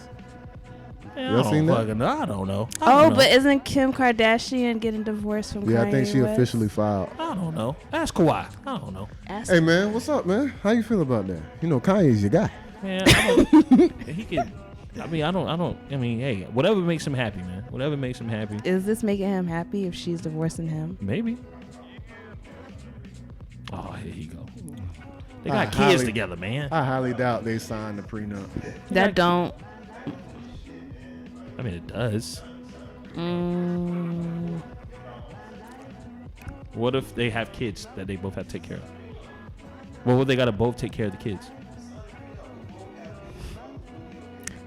Man, Y'all seen that? I don't know. Oh, but isn't Kim Kardashian getting divorced from Kanye Yeah, I think she West? officially filed. I don't know. Ask Kawhi. I don't know. Ask Hey man, what's up, man? How you feel about that? You know, Kanye's your guy. Man, I don't, he could. I mean, I don't. I mean, hey, whatever makes him happy, man. Whatever makes him happy. Is this making him happy if she's divorcing him? Maybe. Oh, here you go. They I got kids highly- together, man. I highly doubt they signed the prenup. That don't. I mean, it does. Mm, What if they have kids that they both have to take care of? Well, would they gotta both take care of the kids?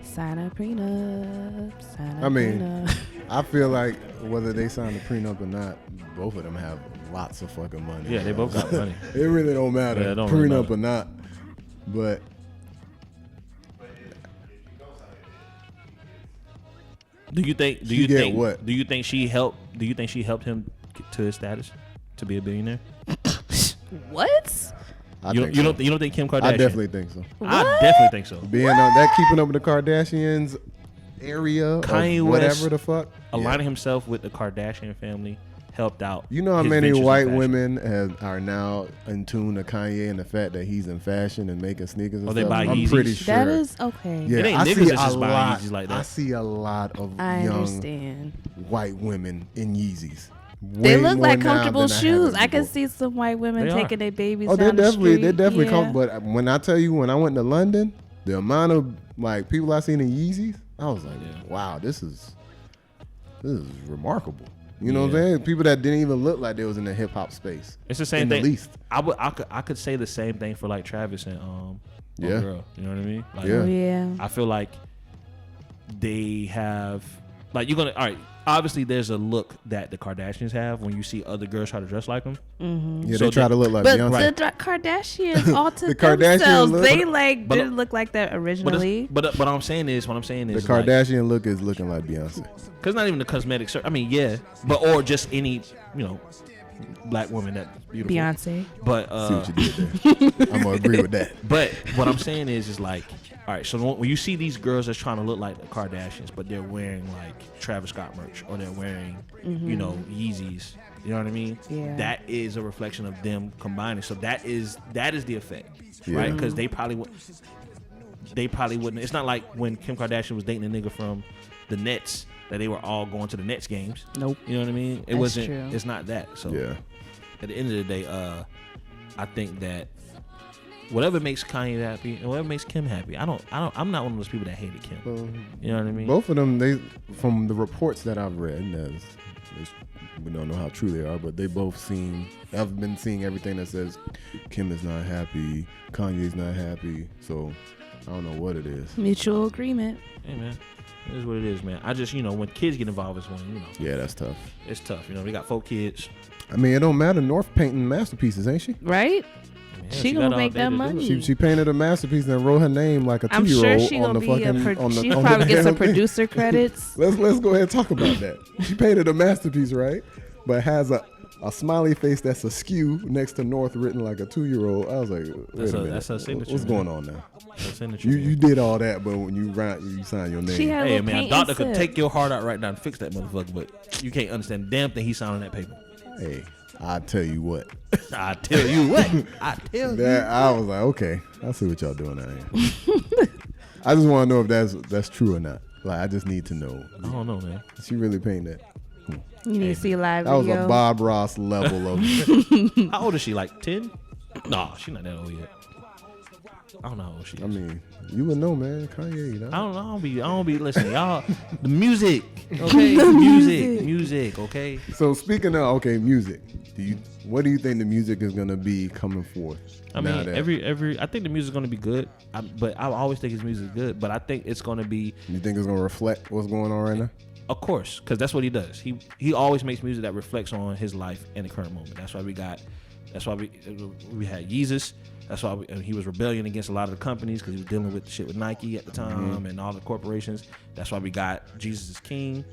sign a prenup. Sign a I mean, prenup. I feel like whether they sign the prenup or not, both of them have lots of fucking money. Yeah, they both got money. It really don't matter, Yeah, it don't prenup really matter. or not. But Do you think? Do She you get think? what? Do you think she helped? Do you think she helped him get to his status to be a billionaire? What? I You think don't. so. You don't think Kim Kardashian? I definitely think so. I What? definitely think so. Being on that keeping up with the Kardashians area, Kanye of whatever West the fuck, Aligning himself with the Kardashian family helped out. You know how his many ventures in white fashion. women are now in tune to Kanye and the fact that he's in fashion and making sneakers and Oh, they stuff? buy I'm Yeezys? pretty sure. That is okay. Yeah, It ain't I niggas see that's just a buying lot. Yeezys like that. I see a lot of I young understand. white women in Yeezys. They Way look more like now comfortable than shoes. have I can before. see some white women They are. taking their babies Oh, down the street. they're definitely Yeah. comfortable. But when I tell you, when I went to London, the amount of like people I seen in Yeezys, I was like, Yeah. wow, this is remarkable. You know what Yeah. I'm saying? People that didn't even look like they was in the hip hop space. It's the same in thing. the least. I could say the same thing for like Travis and Yeah. Girl. You know what I mean? Like, Yeah. Oh yeah. I feel like they have like you're gonna all right. Obviously, there's a look that the Kardashians have when you see other girls try to dress like them. Mm-hmm. Yeah, So they try to look like But Beyonce. the Kardashians all to The Kardashian themselves. look- They like But- didn't look like that originally. But what I'm saying is The like, Kardashian look is looking like Beyonce. cause not even the cosmetic. I mean, yeah, but or just any black woman that's beautiful. Beyonce. But See what you did there. I'm gonna agree with that. But what I'm saying is like, all right, so when you see these girls that's trying to look like the Kardashians, but they're wearing like Travis Scott merch or they're wearing, Yeezys, you know what I mean? Yeah. That is a reflection of them combining. So that is the effect, Yeah. right? Because they probably wouldn't. It's not like when Kim Kardashian was dating a nigga from the Nets that they were all going to the Nets games. Nope. You know what I mean? It That's wasn't. true. It's not that. So Yeah. at the end of the day, I think that whatever makes Kanye happy and whatever makes Kim happy, I'm not one of those people that hated Kim. You know what I mean? Both of them, they from the reports that I've read, we don't know how true they are, but they both seem. I've been seeing everything that says Kim is not happy, Kanye's not happy. So I don't know what it is. Mutual agreement. Hey man, it is what it is, man. I just when kids get involved, it's when Yeah, that's tough. it's tough. They got 4 kids. I mean, it don't matter. North painting masterpieces, ain't she? Right? Man, She got gonna all make day that to do money. it. She painted a masterpiece and wrote her name like a I'm 2-year-old sure she on gonna the be fucking on the. she on the probably get some damn thing. producer credits. Let's go ahead and talk about that. She painted a masterpiece, right? But has a smiley face that's askew next to North written like a 2-year-old. I was like, wait a minute. that's her signature, What's man. going on now? That's in the You did all that, but when you sign your name. She had a Hey little man, a paint doctor and could sip. take your heart out right now and fix that motherfucker, but you can't understand the damn thing he signed on that paper. Hey, I tell you what. I tell you what. I tell you. That I was like, okay, I see what y'all doing out here. I just want to know if that's true or not. Like, I just need to know. I don't know, man. She really painted that. You need to see a live That was video. a Bob Ross level of. How old is she? Like 10? No, she's not that old yet. I don't know how old she is. I mean, you would know, man. Kanye, you know? I don't be listening, y'all. The music, okay? music, okay? So speaking of music, what do you think the music is gonna be coming forth? I mean, I think the music's gonna be good. But I always think his music is good. But I think it's gonna be. You think it's gonna reflect what's going on right now? Of course, because that's what he does. He always makes music that reflects on his life in the current moment. That's why we had Yeezus. That's why he was rebelling against a lot of the companies because he was dealing with shit with Nike at the time and all the corporations. That's why we got Jesus is King.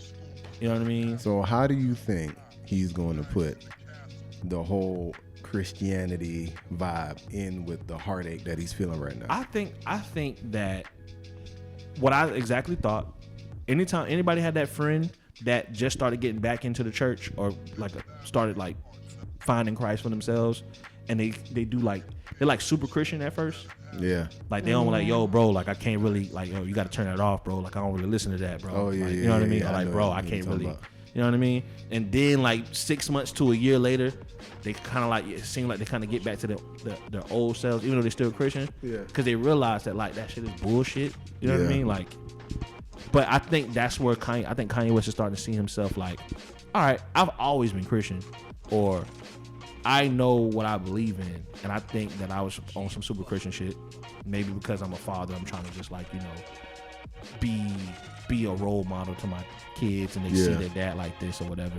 You know what I mean? So how do you think he's going to put the whole Christianity vibe in with the heartache that he's feeling right now? I think that what I exactly thought. Anytime anybody had that friend that just started getting back into the church or started finding Christ for themselves, and they're like super Christian at first. Yeah. Like they don't like, yo, bro, like I can't really yo, you got to turn that off, bro. Like I don't really listen to that, bro. Oh yeah, you know what I mean? Yeah, like, bro, I can't really. You know what I mean? And then 6 months to a year later, they kind of it seems like they kind of get back to their old selves, even though they're still Christian. Yeah. Because they realize that that shit is bullshit. You know what I mean? But I think that's where Kanye West is starting to see himself all right, I've always been Christian, or I know what I believe in, and I think that I was on some super Christian shit. Maybe because I'm a father, I'm trying to just be a role model to my kids, and they see their dad like this or whatever.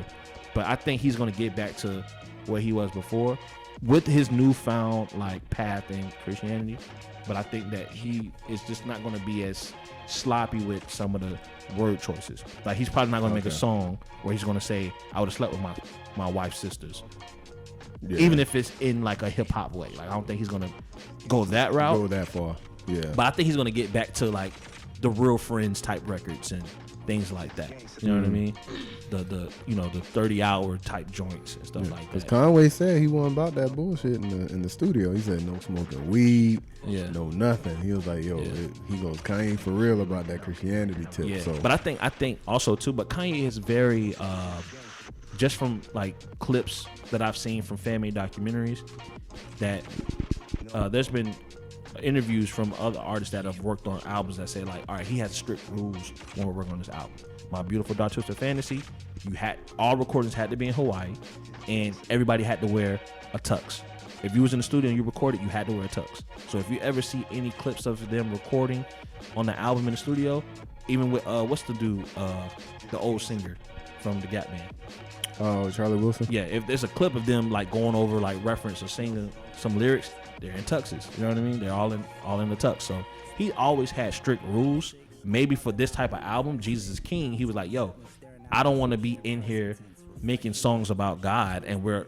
But I think he's gonna get back to where he was before with his newfound path in Christianity. But I think that he is just not gonna be as sloppy with some of the word choices. He's probably not gonna make a song where he's gonna say, I would have slept with my wife's sisters. Yeah. Even if it's in a hip hop way. I don't think he's gonna go that route. Go that far. Yeah. But I think he's gonna get back to the Real Friends type records and things like that. You know what I mean? The 30-hour type joints and stuff like that. Because Conway said he wasn't about that bullshit in the studio. He said no smoking weed, no nothing. He was like, yo, he goes, Kanye for real about that Christianity tip. Yeah. So. But I think also too, but Kanye is very just from clips that I've seen from fan-made documentaries, that there's been interviews from other artists that have worked on albums that say all right, he has strict rules when we're working on this album. My Beautiful Dark Twisted Fantasy, all recordings had to be in Hawaii, and everybody had to wear a tux. If you was in the studio and you recorded, you had to wear a tux. So if you ever see any clips of them recording on the album in the studio, even with what's the dude, the old singer from the Gap Band. Oh, Charlie Wilson? Yeah, if there's a clip of them going over reference or singing some lyrics, they're in tuxes. You know what I mean? They're all in the tux. So he always had strict rules. Maybe for this type of album, Jesus is King, he was like, yo, I don't want to be in here making songs about God and we're,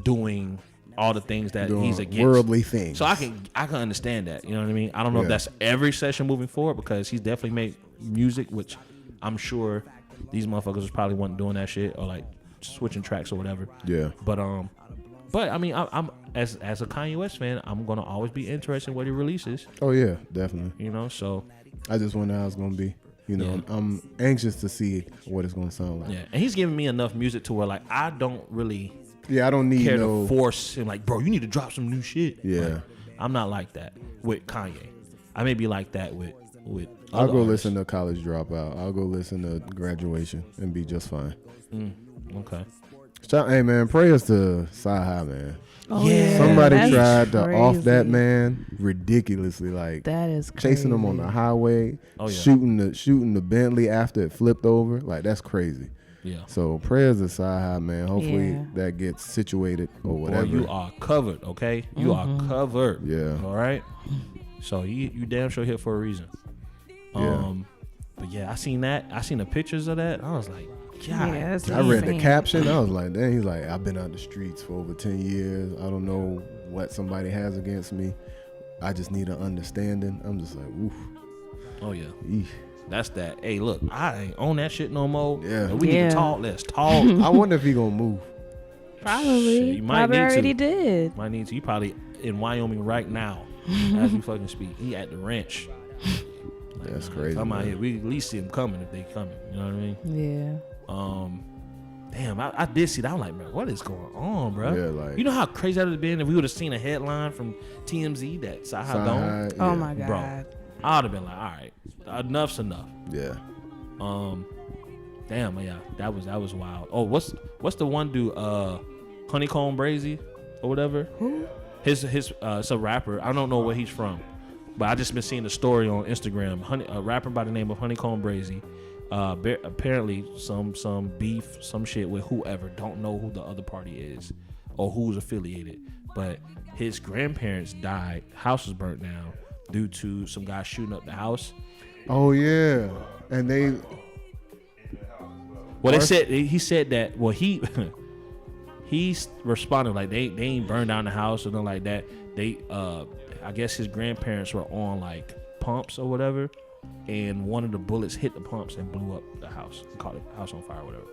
doing all the things that he's against. Worldly things. So I can understand that. You know what I mean? I don't know if that's every session moving forward, because he's definitely made music, which I'm sure these motherfuckers probably weren't doing that shit or switching tracks or whatever. Yeah. But I mean, I'm as a Kanye West fan, I'm gonna always be interested in what he releases. Oh yeah, definitely. So I just wonder how it's gonna be. I'm anxious to see what it's gonna sound like. Yeah, and he's giving me enough music to where I don't really. Yeah, I don't need care to force him bro, you need to drop some new shit. Yeah. I'm not like that with Kanye. I may be like that with. I'll go artists. listen to College Dropout. I'll go listen to Graduation and be just fine. Okay. Hey man, prayers to Sci-Hi, man. Oh, yeah. Somebody tried to off that man ridiculously, that is crazy. Chasing him on the highway, shooting the Bentley after it flipped over. That's crazy. Yeah. So prayers to Sci-Hi, man. Hopefully that gets situated or whatever. Boy, you are covered, okay? You are covered. Yeah. All right. So you damn sure here for a reason. But I seen that. I seen the pictures of that. I was like, God. Yeah, I read the caption. I was like, dang. He's like, I've been out the streets for over 10 years. I don't know what somebody has against me. I just need an understanding. I'm just like, oof. Oh yeah. Eesh. That's that. Hey, look, I ain't on that shit no more. Yeah. We need to talk. Let's talk. I wonder if he gonna move. Probably. Shit, you might probably need already to. did. Might need to. He probably in Wyoming right now as we fucking speak. He at the ranch. That's crazy. I'm out here. We at least see him coming if they coming. You know what I mean? Yeah. damn, I did see that. I'm like, man, what is going on, bro? Yeah, like, you know how crazy that would have been if we would have seen a headline from TMZ that Saha gone? Oh my God. Bro, I would have been like, all right, enough's enough. Yeah. Damn, yeah, that was wild. Oh, what's the one dude, Honeycomb Brazy or whatever? Who? His it's a rapper. I don't know where he's from, but I just been seeing the story on Instagram. A rapper by the name of Honeycomb Brazy. Apparently some beef, some shit with whoever. Don't know who the other party is or who's affiliated. But his grandparents died. House was burnt down due to some guy shooting up the house. Oh yeah, and they. Well, he said that. Well, he's responding like they ain't burned down the house or nothing like that. They I guess his grandparents were on like pumps or whatever, and one of the bullets hit the pumps and blew up the house and caught the house on fire or whatever.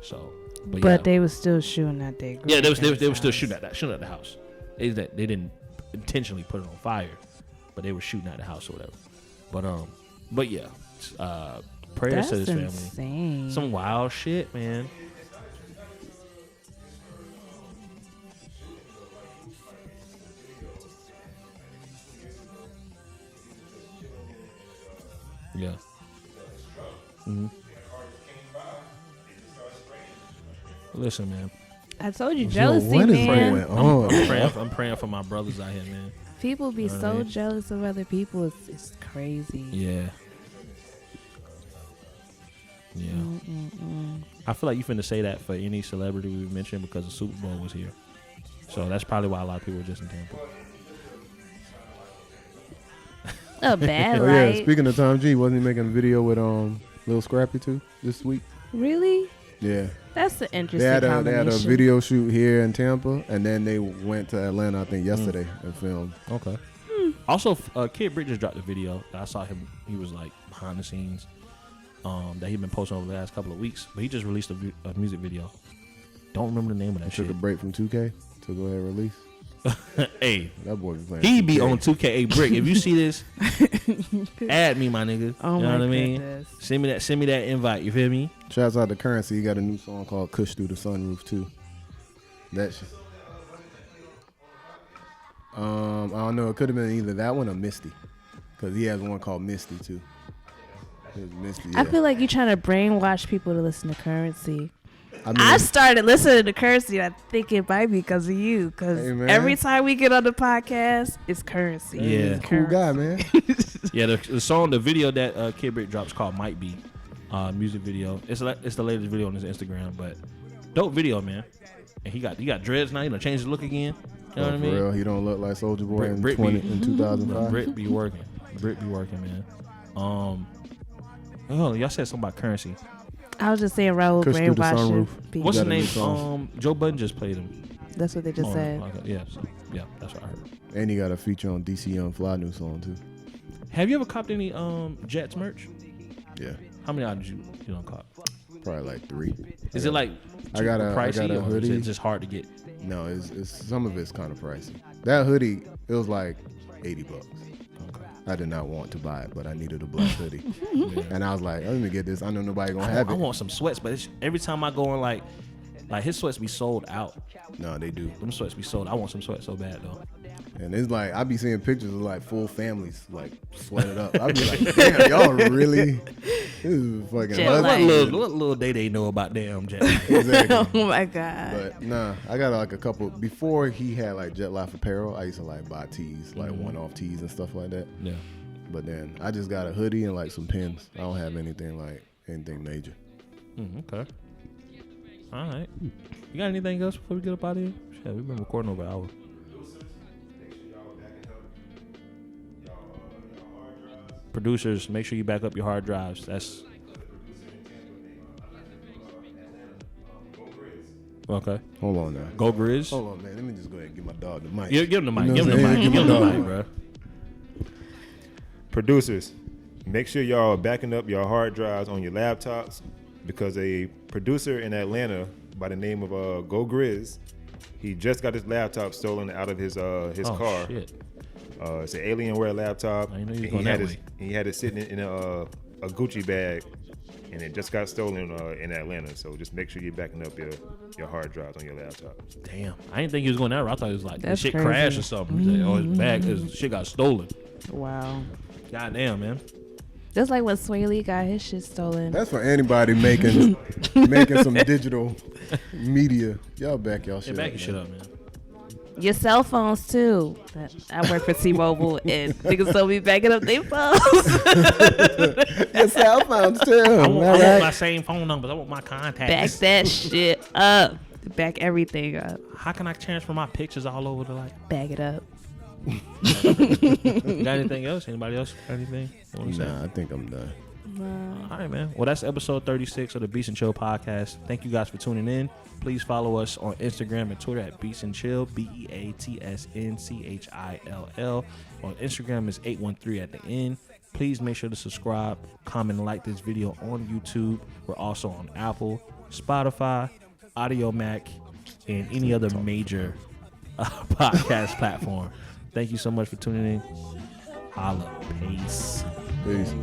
So, but yeah. They was still shooting at their Yeah, they was still shooting at the house. They didn't intentionally put it on fire, but they were shooting at the house or whatever. But yeah, prayers to his family. Insane. Some wild shit, man. Yeah. Mm-hmm. Listen, man. I told you, jealousy, what is man. going on? I'm praying for my brothers out here, man. People be so right. jealous of other people. It's crazy. Yeah. Yeah. I feel like you finna say that for any celebrity we mentioned because the Super Bowl was here. So that's probably why a lot of people were just in Tampa. A bad Oh light. yeah, speaking of Tom G, wasn't he making a video with Lil Scrappy too this week? Really? Yeah. That's an interesting They had a combination. video shoot here in Tampa, and then they went to Atlanta, I think, yesterday and filmed. Okay. Also, Kid Brick just dropped a video. I saw him. He was like behind the scenes that he'd been posting over the last couple of weeks. But he just released a music video. Don't remember the name of that Took shit. a break from 2K to go ahead and release. Hey, That boy be playing. he 2K. be on 2K. Hey, Brick, if you see this, add me, my nigga. Oh you know my what I mean? goodness. Send me that invite. You feel me? Shouts out to Currency. He got a new song called "Kush Through the Sunroof" too. That shit. I don't know. It could have been either that one or Misty, because he has one called Misty too. It was Misty. I Yeah. feel like you're trying to brainwash people to listen to Currency. I mean, I started listening to Currency. I think it might be because of you. Because Hey, man. every time we get on the podcast, it's Currency. Yeah. It's cool Currency. guy, man. Yeah, the song, the video that Kid Brick drops called "Might Be," music video. It's the latest video on his Instagram, but dope video, man. And he got dreads now. He done changed his look again. You know what I For mean? real, he don't look like Soulja Boy in Brick 2005. Brick be working. Brick be working, man. Oh, y'all said something about Currency. I was just saying Raul Kush Through the brainwashing Sunroof. people. What's got the a new name? song. Joe Budden just played him. That's what they just said. Yeah, that's what I heard. And he got a feature on DC Young Fly new song too. Have you ever copped any Jets merch? Yeah, How many did you don't cop? probably like 3. Is it like I got a pricey or is hoodie. it just hard to get? No, it's some of it's kind of pricey. That hoodie, it was like $80. Okay. I did not want to buy it, but I needed a black hoodie, and I was like, let me get this. I know nobody gonna have I it. want some sweats, but every time I go on like his sweats be sold out. No, they do. Them sweats be sold. I want some sweats so bad though. And it's like I be seeing pictures of like full families like sweated up. I be like, damn, y'all really? This is fucking Jet husband. lag. What little they know about damn Jet? Exactly. Oh my God. But nah, I got like a couple. Before he had like Jet Life apparel, I used to like buy tees, like one-off tees and stuff like that. Yeah. But then I just got a hoodie and like some pins. I don't have anything major. Okay. All right. You got anything else before we get up out of here? Shit, we've been recording over an hour. Producers, make sure you back up your hard drives. That's okay. Hold on now. Go Grizz. Hold on, man. Let me just go ahead and give my dog the mic. Give him the mic. You know Give him the what I'm mic. saying? Give him the Give him mic, bro. Producers, make sure y'all are backing up your hard drives on your laptops because a producer in Atlanta by the name of Go Grizz, he just got his laptop stolen out of his car. Shit. It's an Alienware laptop. I didn't know you was and going that way. he had it sitting in a Gucci bag, and it just got stolen in Atlanta. So just make sure you're backing up your hard drives on your laptop. Damn, I didn't think he was going that route. I thought it was like the That's shit crazy. crashed or something. He said, oh, his bag, his shit got stolen. Wow. Goddamn, man. Just like when Sway Lee got his shit stolen. That's for anybody making some digital media. Y'all back y'all shit Yeah, back up, your shit man. up, man. Your cell phones too. I work for T-Mobile and niggas still be backing up their phones. Your cell phones too. I want All my right. same phone numbers. I want my contacts. Back that shit up. Back everything up. How can I transfer my pictures all over the Back it up. You got anything else? Anybody else got anything? You wanna say? Nah, I think I'm done. All right, man. Well, that's episode 36 of the Beats and Chill podcast. Thank you guys for tuning in. Please follow us on Instagram and Twitter at Beats and Chill, BeatsnChill. On Instagram is 813 at the end. Please make sure to subscribe, comment, and like this video on YouTube. We're also on Apple, Spotify, Audio Mac, and any other major podcast platform. Thank you so much for tuning in. Holla. Peace. Peace. Peace.